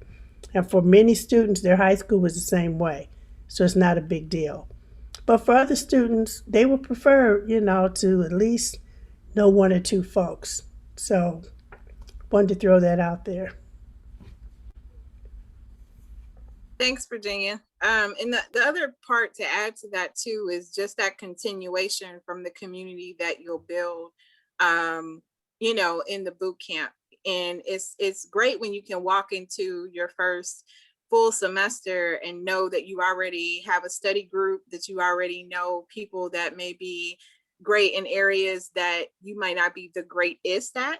And for many students, their high school was the same way. So it's not a big deal. But for other students, they would prefer, to at least know one or two folks. So wanted to throw that out there. Thanks, Virginia. And the other part to add to that too is just that continuation from the community that you'll build, in the boot camp. And it's great when you can walk into your first full semester and know that you already have a study group, that you already know people that may be great in areas that you might not be the greatest at.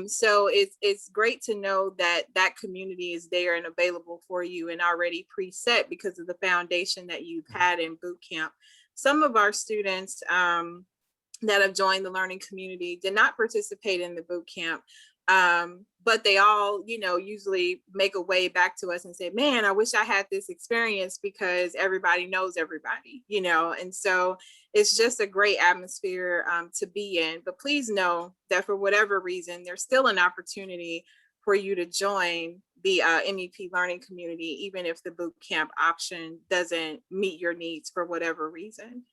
So it's great to know that that community is there and available for you and already preset because of the foundation that you've had in boot camp. Some of our students that have joined the learning community did not participate in the boot camp. But they all, usually make a way back to us and say, man, I wish I had this experience because everybody knows everybody, and so it's just a great atmosphere to be in. But please know that for whatever reason, there's still an opportunity for you to join the MEP learning community, even if the boot camp option doesn't meet your needs for whatever reason.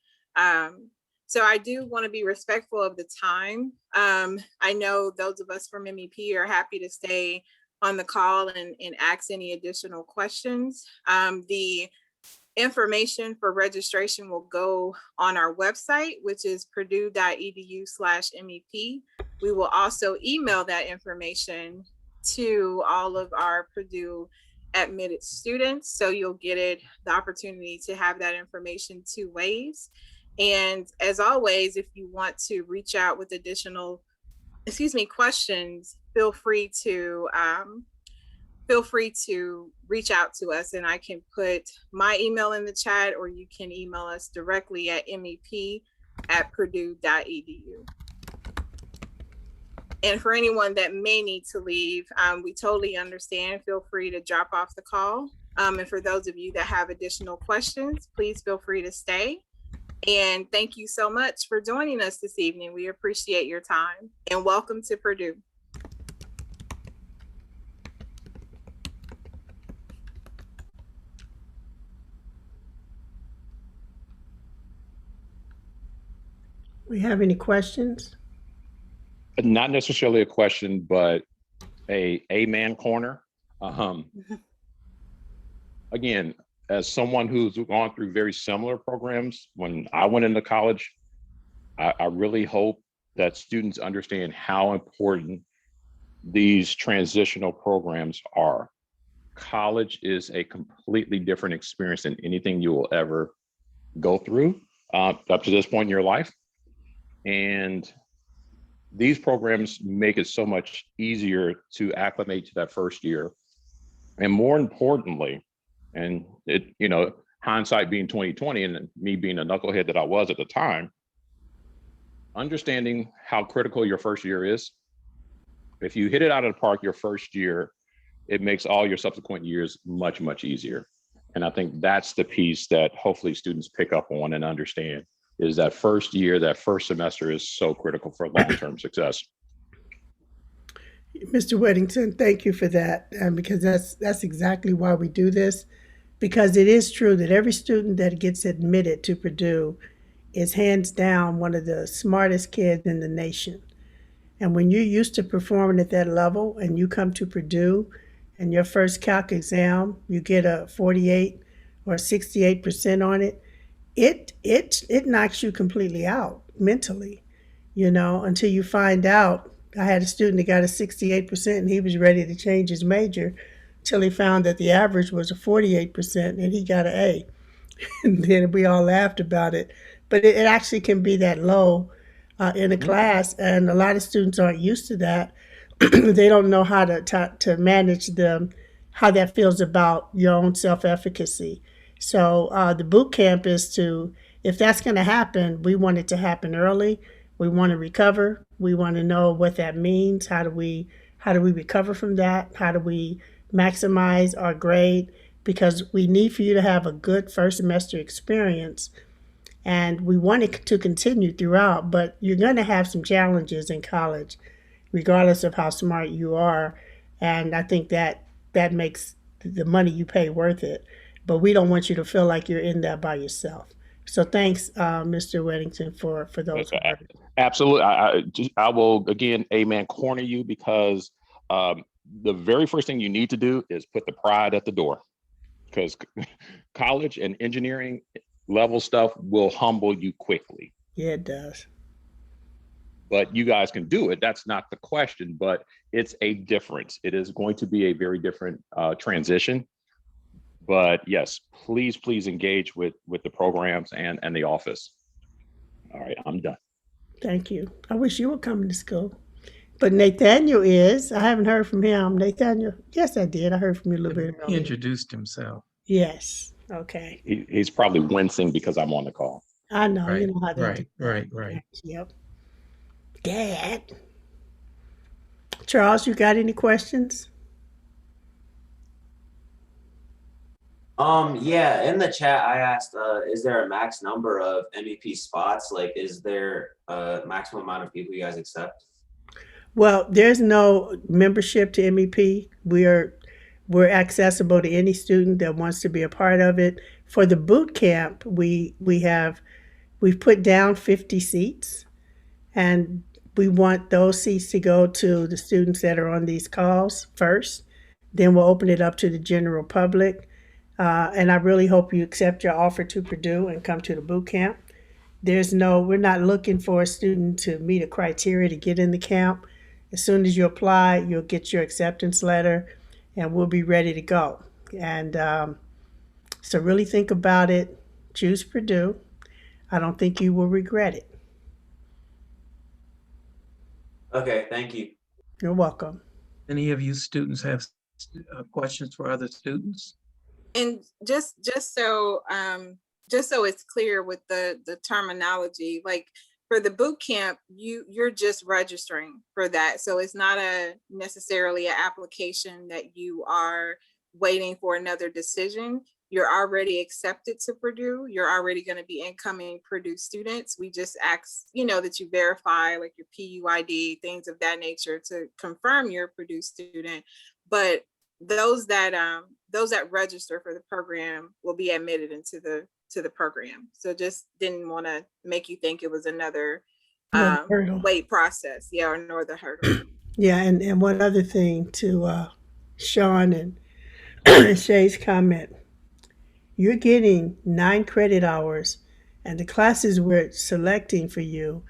So I do want to be respectful of the time. I know those of us from MEP are happy to stay on the call and ask any additional questions. The information for registration will go on our website, which is purdue.edu/MEP. We will also email that information to all of our Purdue admitted students. So you'll get the opportunity to have that information 2 ways. And as always, if you want to reach out with additional, questions, feel free to reach out to us, and I can put my email in the chat, or you can email us directly at mep@purdue.edu. And for anyone that may need to leave, we totally understand. Feel free to drop off the call. And for those of you that have additional questions, please feel free to stay. And thank you so much for joining us this evening. We appreciate your time, and welcome to Purdue. We have any questions? Not necessarily a question, but a man corner. Again, as someone who's gone through very similar programs, when I went into college, I really hope that students understand how important these transitional programs are. College is a completely different experience than anything you will ever go through up to this point in your life. And these programs make it so much easier to acclimate to that first year. And more importantly, and hindsight being 2020 and me being a knucklehead that I was at the time, understanding how critical your first year is. If you hit it out of the park your first year, it makes all your subsequent years much, much easier. And I think that's the piece that hopefully students pick up on and understand, is that first year, that first semester is so critical for long-term success. Mr. Weddington, thank you for that, because that's exactly why we do this, because it is true that every student that gets admitted to Purdue is hands down one of the smartest kids in the nation. And when you're used to performing at that level and you come to Purdue and your first calc exam, you get a 48 or 68% on it, it knocks you completely out mentally, until you find out. I had a student that got a 68% and he was ready to change his major till he found that the average was a 48% and he got an A. And then we all laughed about it. But it actually can be that low in a class, and a lot of students aren't used to that. They don't know how to manage how that feels about your own self-efficacy. So the boot camp is if that's going to happen, we want it to happen early. We want to recover. We want to know what that means. How do we recover from that? How do we maximize our grade? Because we need for you to have a good first semester experience And we want it to continue throughout, but you're going to have some challenges in college, regardless of how smart you are. And I think that makes the money you pay worth it. But we don't want you to feel like you're in that by yourself. So thanks, Mr. Weddington, for those words. Absolutely. I will, again, amen, corner you because the very first thing you need to do is put the pride at the door, because college and engineering level stuff will humble you quickly. Yeah, it does. But you guys can do it. That's not the question, but it's a difference. It is going to be a very different transition. But yes, please engage with the programs and the office. All right, I'm done. Thank you. I wish you were coming to school. But Nathaniel is. I haven't heard from him. Nathaniel, yes, I did. I heard from you a little bit He earlier. introduced himself. Yes. Okay. He's probably wincing because I'm on the call. I know. Right, You know how they do. right. Yep. Dad. Charles, you got any questions? Yeah, in the chat, I asked, is there a max number of MEP spots? Like, is there a maximum amount of people you guys accept? Well, there's no membership to MEP. We're accessible to any student that wants to be a part of it. For the boot camp, we've put down 50 seats, and we want those seats to go to the students that are on these calls first. Then we'll open it up to the general public. And I really hope you accept your offer to Purdue and come to the boot camp. We're not looking for a student to meet a criteria to get in the camp. As soon as you apply, you'll get your acceptance letter and we'll be ready to go. And so really think about it. Choose Purdue. I don't think you will regret it. Okay, thank you. You're welcome. Any of you students have questions for other students? And just so it's clear with the terminology, like for the boot camp, you're just registering for that. So it's not necessarily an application that you are waiting for another decision. You're already accepted to Purdue. You're already going to be incoming Purdue students. We just ask, that you verify like your PUID, things of that nature to confirm you're a Purdue student. But those that register for the program will be admitted into the program. So just didn't want to make you think it was another wait process, or another hurdle. Yeah, and one other thing to Sean and Shay's comment. You're getting 9 credit hours, and the classes we're selecting for you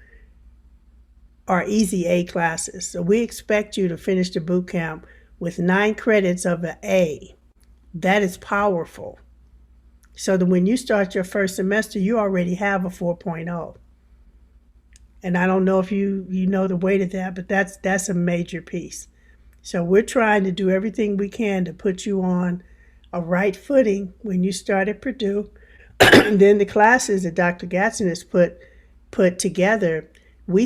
are easy A classes. So we expect you to finish the boot camp with 9 credits of an A. That is powerful. So that when you start your first semester, you already have a 4.0. And I don't know if you know the weight of that, but that's a major piece. So we're trying to do everything we can to put you on a right footing when you start at Purdue. And then the classes that Dr. Gatson has put together, we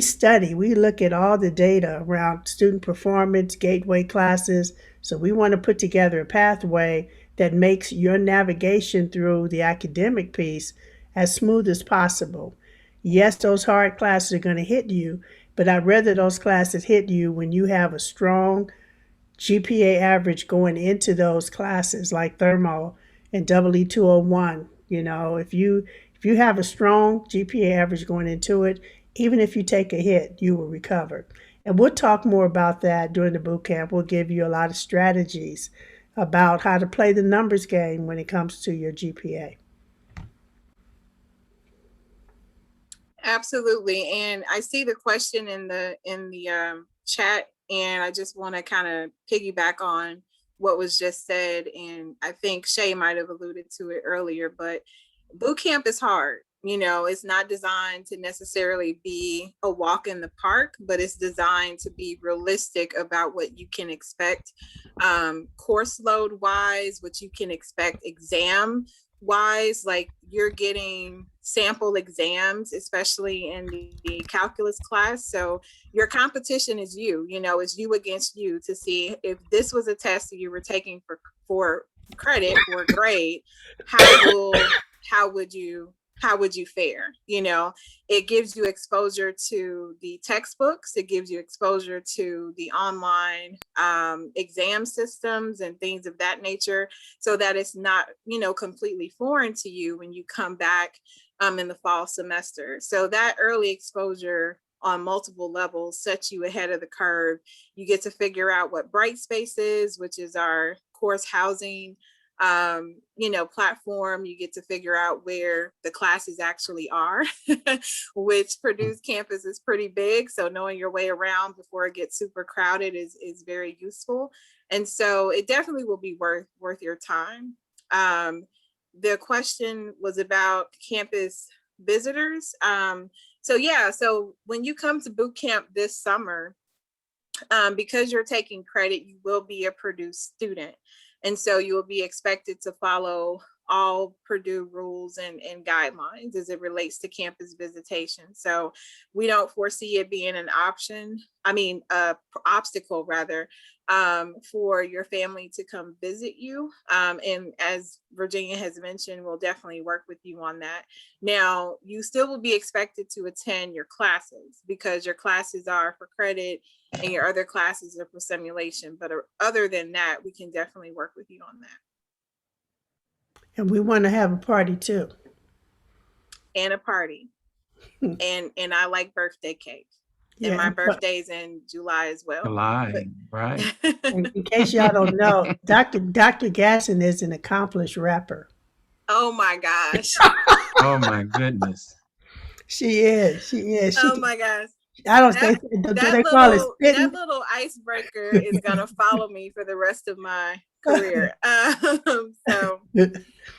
look at all the data around student performance, gateway classes. So we want to put together a pathway that makes your navigation through the academic piece as smooth as possible. Yes, those hard classes are going to hit you, but I'd rather those classes hit you when you have a strong GPA average going into those classes like thermo and EE 201. If you have a strong GPA average going into it, even if you take a hit, you will recover. And we'll talk more about that during the boot camp. We'll give you a lot of strategies about how to play the numbers game when it comes to your GPA. Absolutely. And I see the question in the chat, and I just want to kind of piggyback on what was just said. And I think Shay might have alluded to it earlier, but boot camp is hard. It's not designed to necessarily be a walk in the park, but it's designed to be realistic about what you can expect course load wise, what you can expect exam wise. Like you're getting sample exams, especially in the calculus class. So your competition is it's you against you to see if this was a test that you were taking for credit, for a grade, how would you how would you fare? You know, it gives you exposure to the textbooks, it gives you exposure to the online exam systems and things of that nature, so that it's not, you know, completely foreign to you when you come back in the fall semester. So that early exposure on multiple levels sets you ahead of the curve. You get to figure out what Brightspace is, which is our course housing you know, platform. You get to figure out where the classes actually are, which Purdue's campus is pretty big. So knowing your way around before it gets super crowded is very useful. And so it definitely will be worth your time. The question was about campus visitors. So yeah, so when you come to boot camp this summer, because you're taking credit, you will be a Purdue student. And so you will be expected to follow all Purdue rules and guidelines as it relates to campus visitation. So we don't foresee it being an obstacle rather, for your family to come visit you. And as Virginia has mentioned, we'll definitely work with you on that. Now, you still will be expected to attend your classes because your classes are for credit and your other classes are for simulation. But other than that, we can definitely work with you on that. And we want to have a party too. And a party. and I like birthday cake. Yeah, and my birthday's in July as well. July, right. In case y'all don't know, Dr. Gasson is an accomplished rapper. Oh my gosh. Oh my goodness. She is. Oh my gosh. I don't think that little icebreaker is gonna follow me for the rest of my career. So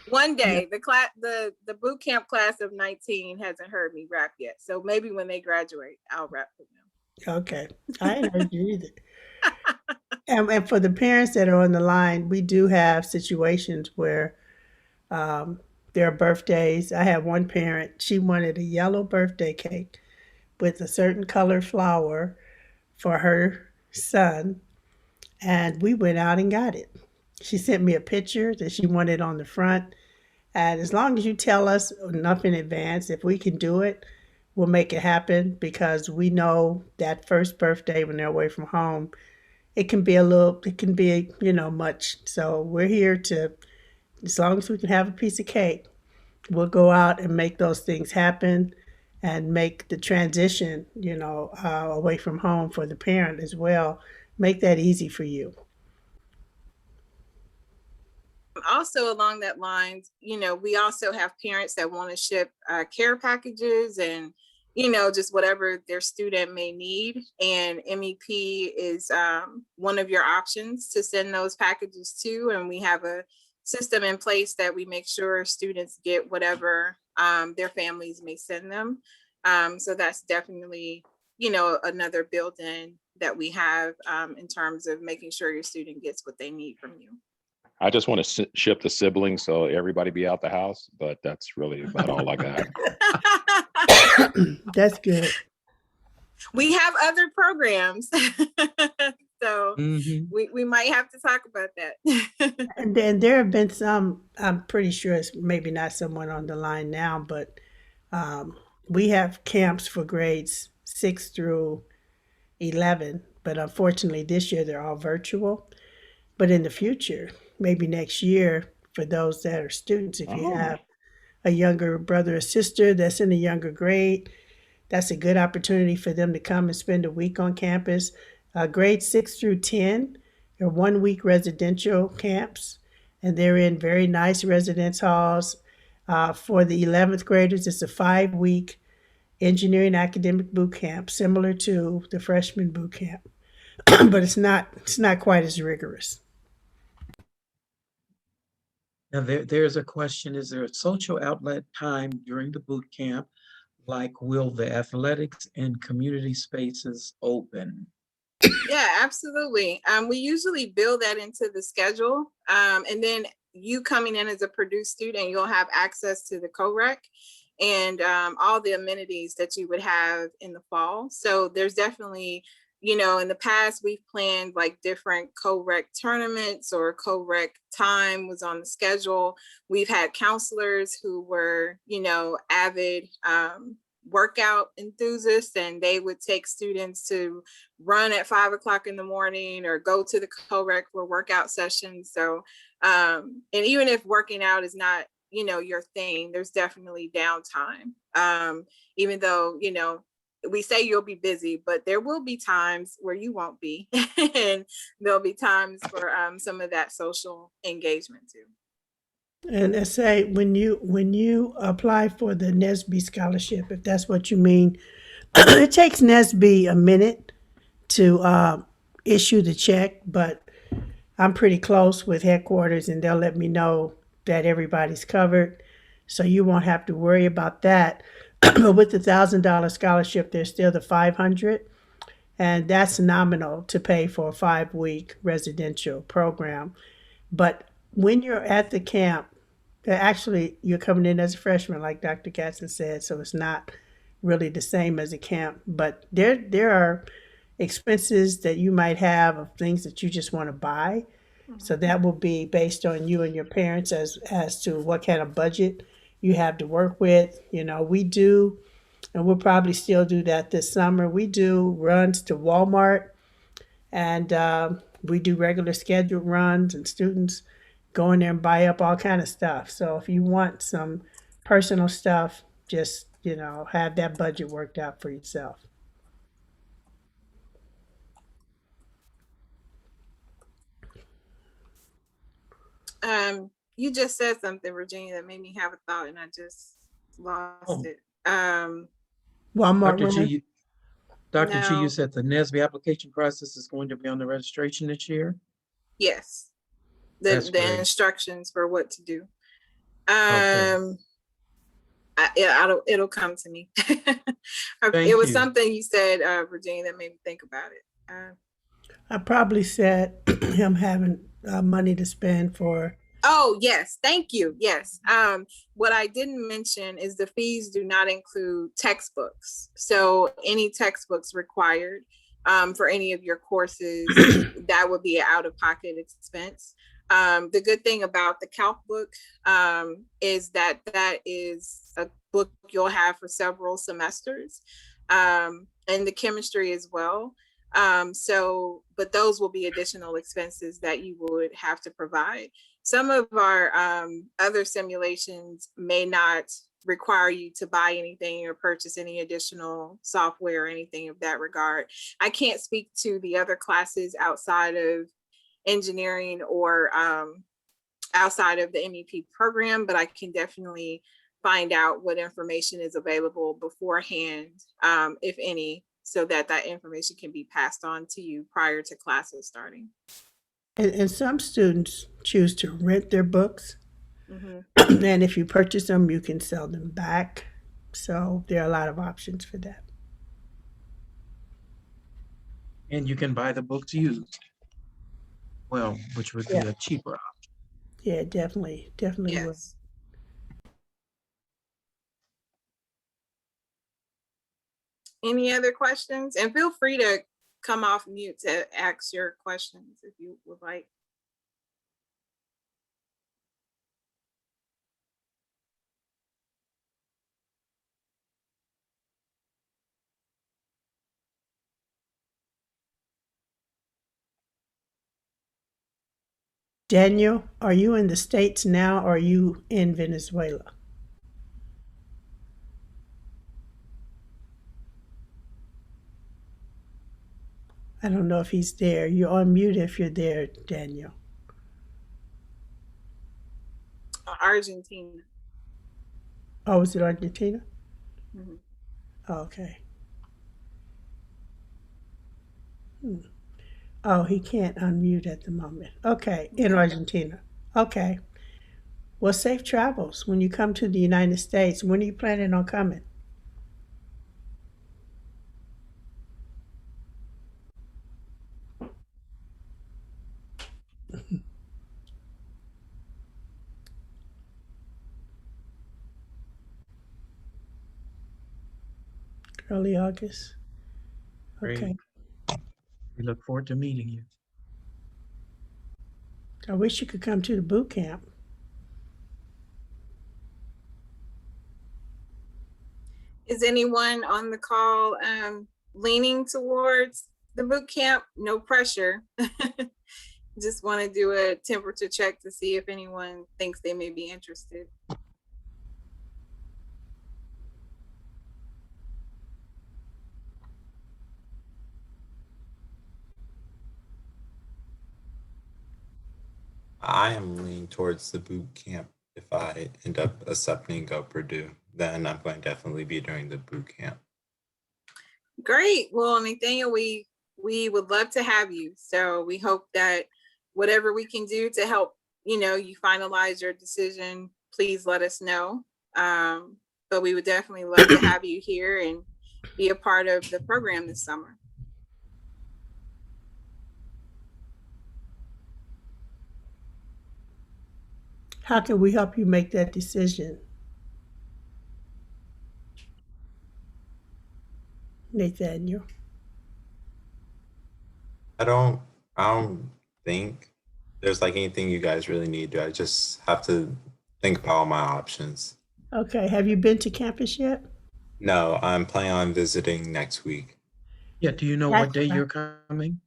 one day, the boot camp class of 19 hasn't heard me rap yet. So maybe when they graduate, I'll rap for them. Okay, I ain't heard you either. And for the parents that are on the line, we do have situations where there are birthdays. I have one parent, she wanted a yellow birthday cake with a certain color flower for her son, and we went out and got it. She sent me a picture that she wanted on the front, and as long as you tell us enough in advance, if we can do it, we'll make it happen, because we know that first birthday when they're away from home, it can be much. So we're here to, as long as we can have a piece of cake, we'll go out and make those things happen and make the transition, away from home for the parent as well. Make that easy for you. Also along that lines, we also have parents that want to ship care packages and, just whatever their student may need. And MEP is one of your options to send those packages to. And we have a system in place that we make sure students get whatever their families may send them. So that's definitely, another built-in that we have in terms of making sure your student gets what they need from you. I just want to ship the siblings so everybody be out the house, but that's really about all I got. That's good. We have other programs. So we might have to talk about that. And then there have been some, I'm pretty sure it's maybe not someone on the line now, but we have camps for grades 6 through 11. But unfortunately, this year they're all virtual. But in the future, maybe next year, for those that are students, if you have a younger brother or sister that's in a younger grade, that's a good opportunity for them to come and spend a week on campus. Grades 6 through 10 are 1 week residential camps, and they're in very nice residence halls. For the 11th graders, it's a 5-week engineering academic boot camp, similar to the freshman boot camp, but it's not quite as rigorous. Now there's a question, is there a social outlet time during the boot camp? Like, will the athletics and community spaces open? Yeah, absolutely. We usually build that into the schedule. And then you coming in as a Purdue student, you'll have access to the co-rec and all the amenities that you would have in the fall. So there's definitely in the past, we've planned like different co-rec tournaments, or co-rec time was on the schedule. We've had counselors who were, avid workout enthusiasts, and they would take students to run at 5 o'clock in the morning or go to the co-rec for workout sessions. So, and even if working out is not, your thing, there's definitely downtime. Even though, we say you'll be busy, but there will be times where you won't be. And there'll be times for some of that social engagement too. And let's say when you apply for the NSBE scholarship, if that's what you mean, it takes NSBE a minute to issue the check, but I'm pretty close with headquarters, and they'll let me know that everybody's covered, so you won't have to worry about that. But with the $1,000 scholarship, there's still the 500, and that's nominal to pay for a 5-week residential program. But when you're at the camp, actually you're coming in as a freshman, like Dr. Katzen said, so it's not really the same as a camp. But there are expenses that you might have of things that you just want to buy. So that will be based on you and your parents as to what kind of budget you have to work with. We do, and we'll probably still do that this summer. We do runs to Walmart, and we do regular scheduled runs, and students go in there and buy up all kind of stuff. So if you want some personal stuff, just have that budget worked out for yourself. You just said something, Virginia, that made me have a thought, and I just lost it. Walmart Dr. run. G, Dr. G, you No. said the NSBE application process is going to be on the registration this year? Yes, That's the great. instructions for what to do. Okay. It'll come to me. Thank It was you. something you said, Virginia, that made me think about it. I probably said him having money to spend for. Oh, yes. Thank you. Yes. What I didn't mention is the fees do not include textbooks. So any textbooks required for any of your courses, that would be an out-of-pocket expense. The good thing about the calc book is that is a book you'll have for several semesters, and the chemistry as well. But those will be additional expenses that you would have to provide. Some of our other simulations may not require you to buy anything or purchase any additional software or anything of that regard. I can't speak to the other classes outside of engineering or outside of the MEP program, but I can definitely find out what information is available beforehand, if any, so that information can be passed on to you prior to classes starting. And some students choose to rent their books. Mm-hmm. And if you purchase them, you can sell them back. So there are a lot of options for that. And you can buy the books used. Well, which would be a cheaper option. Yeah, definitely Yes. Any other questions? And feel free to come off mute to ask your questions if you would like. Daniel, are you in the States now, or are you in Venezuela? I don't know if he's there. You're on mute if you're there, Daniel. Argentina. Oh, is it Argentina? Mm-hmm. Oh, okay. Oh, he can't unmute at the moment. Okay, in Argentina. Okay. Well, safe travels when you come to the United States. When are you planning on coming? Early August. Okay. Great. We look forward to meeting you. I wish you could come to the boot camp. Is anyone on the call leaning towards the boot camp? No pressure. Just want to do a temperature check to see if anyone thinks they may be interested. I am leaning towards the boot camp. If I end up accepting Go Purdue, then I'm going to definitely be doing the boot camp. Great. Well, Nathaniel, we would love to have you. So we hope that whatever we can do to help, you finalize your decision, please let us know. But we would definitely love to have you here and be a part of the program this summer. How can we help you make that decision? Nathaniel. I don't think there's like anything you guys really need. I just have to think about all my options. Okay, have you been to campus yet? No, I'm planning on visiting next week. Yeah, do you know what day you're coming?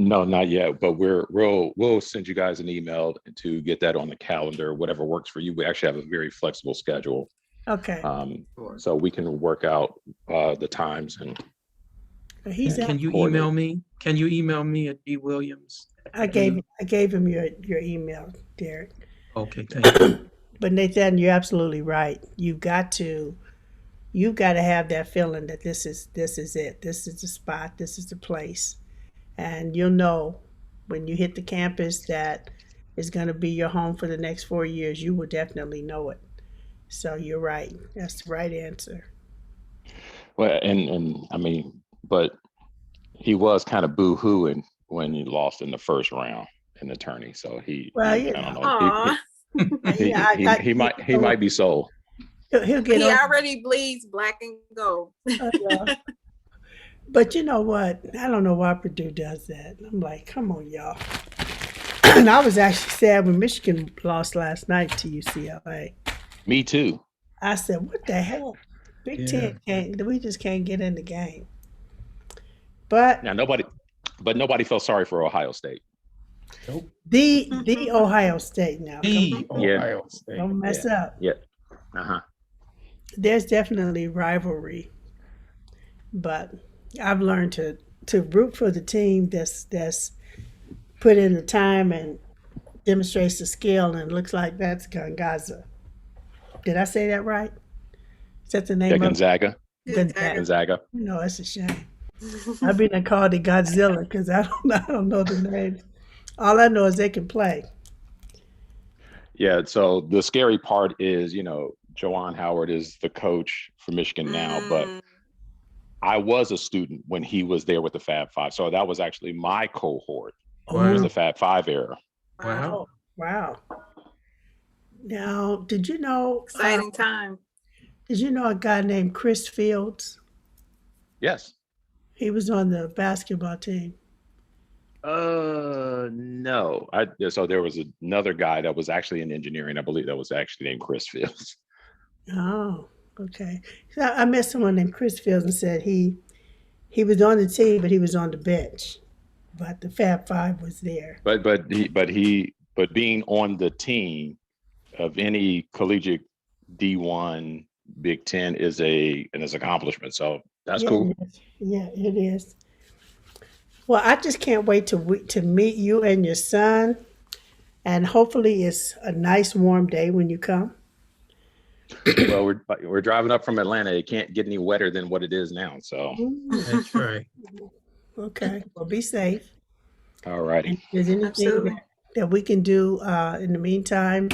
No, not yet, but we'll send you guys an email to get that on the calendar, whatever works for you. We actually have a very flexible schedule. Okay. So we can work out the times and Can you email me? Can you email me at dwilliams? I gave him your email, Derek. Okay, thank you. But Nathan, you're absolutely right. You've got to have that feeling that this is it. This is the spot. This is the place. And you'll know when you hit the campus that it's going to be your home for the next 4 years. You will definitely know it. So you're right. That's the right answer. well, and I mean, but he was kind of boo-hooing when he lost in the first round in the tourney. So he I don't know. He might be sold. He'll get. He already bleeds black and gold. But you know what? I don't know why Purdue does that. I'm like, come on, y'all. And I was actually sad when Michigan lost last night to UCLA. Me too. I said, what the hell? Big Ten we just can't get in the game. But now nobody felt sorry for Ohio State. Nope. The Ohio State now. Ohio State. Don't mess up. Yeah. There's definitely rivalry, but I've learned to root for the team that's put in the time and demonstrates the skill, and it looks like that's Gonzaga. Did I say that right? Is that the name of Gonzaga? Gonzaga. No, it's a shame. I've been called it Godzilla because I don't know the name. All I know is they can play. Yeah, so the scary part is, Juwan Howard is the coach for Michigan now, but I was a student when he was there with the Fab Five. So that was actually my cohort. It was the Fab Five era. Wow. Now, did you know? Exciting time. Did you know a guy named Chris Fields? Yes. He was on the basketball team. No. So there was another guy that was actually in engineering. I believe that was actually named Chris Fields. Oh, okay. So I met someone named Chris Fields and said he was on the team, but he was on the bench. But the Fab Five was there. But being on the team of any collegiate D1 Big Ten is an accomplishment. So that's cool. Yeah, it is. Well, I just can't wait to meet you and your son, and hopefully it's a nice warm day when you come. Well, we're driving up from Atlanta. It can't get any wetter than what it is now. So that's right. Okay. Well, be safe. All righty. If there's anything that we can do in the meantime,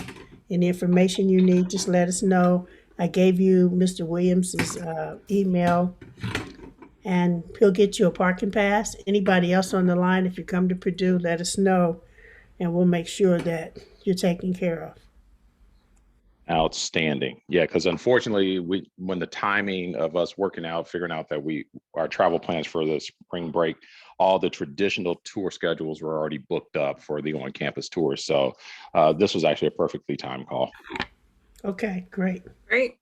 any information you need, just let us know. I gave you Mr. Williams's email, and he'll get you a parking pass. Anybody else on the line, if you come to Purdue, let us know, and we'll make sure that you're taken care of. Outstanding. Yeah, because unfortunately, when the timing of us working out, figuring out that our travel plans for the spring break, all the traditional tour schedules were already booked up for the on-campus tours. So this was actually a perfectly timed call. Okay, great. Great.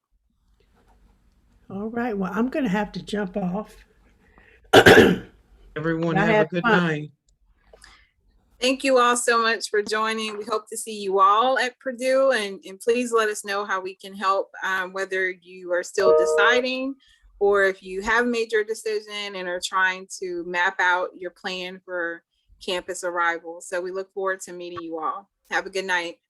All right. Well, I'm going to have to jump off. Everyone I have a had good fun. night. Thank you all so much for joining. We hope to see you all at Purdue, and please let us know how we can help, whether you are still deciding or if you have made your decision and are trying to map out your plan for campus arrival. So we look forward to meeting you all. Have a good night.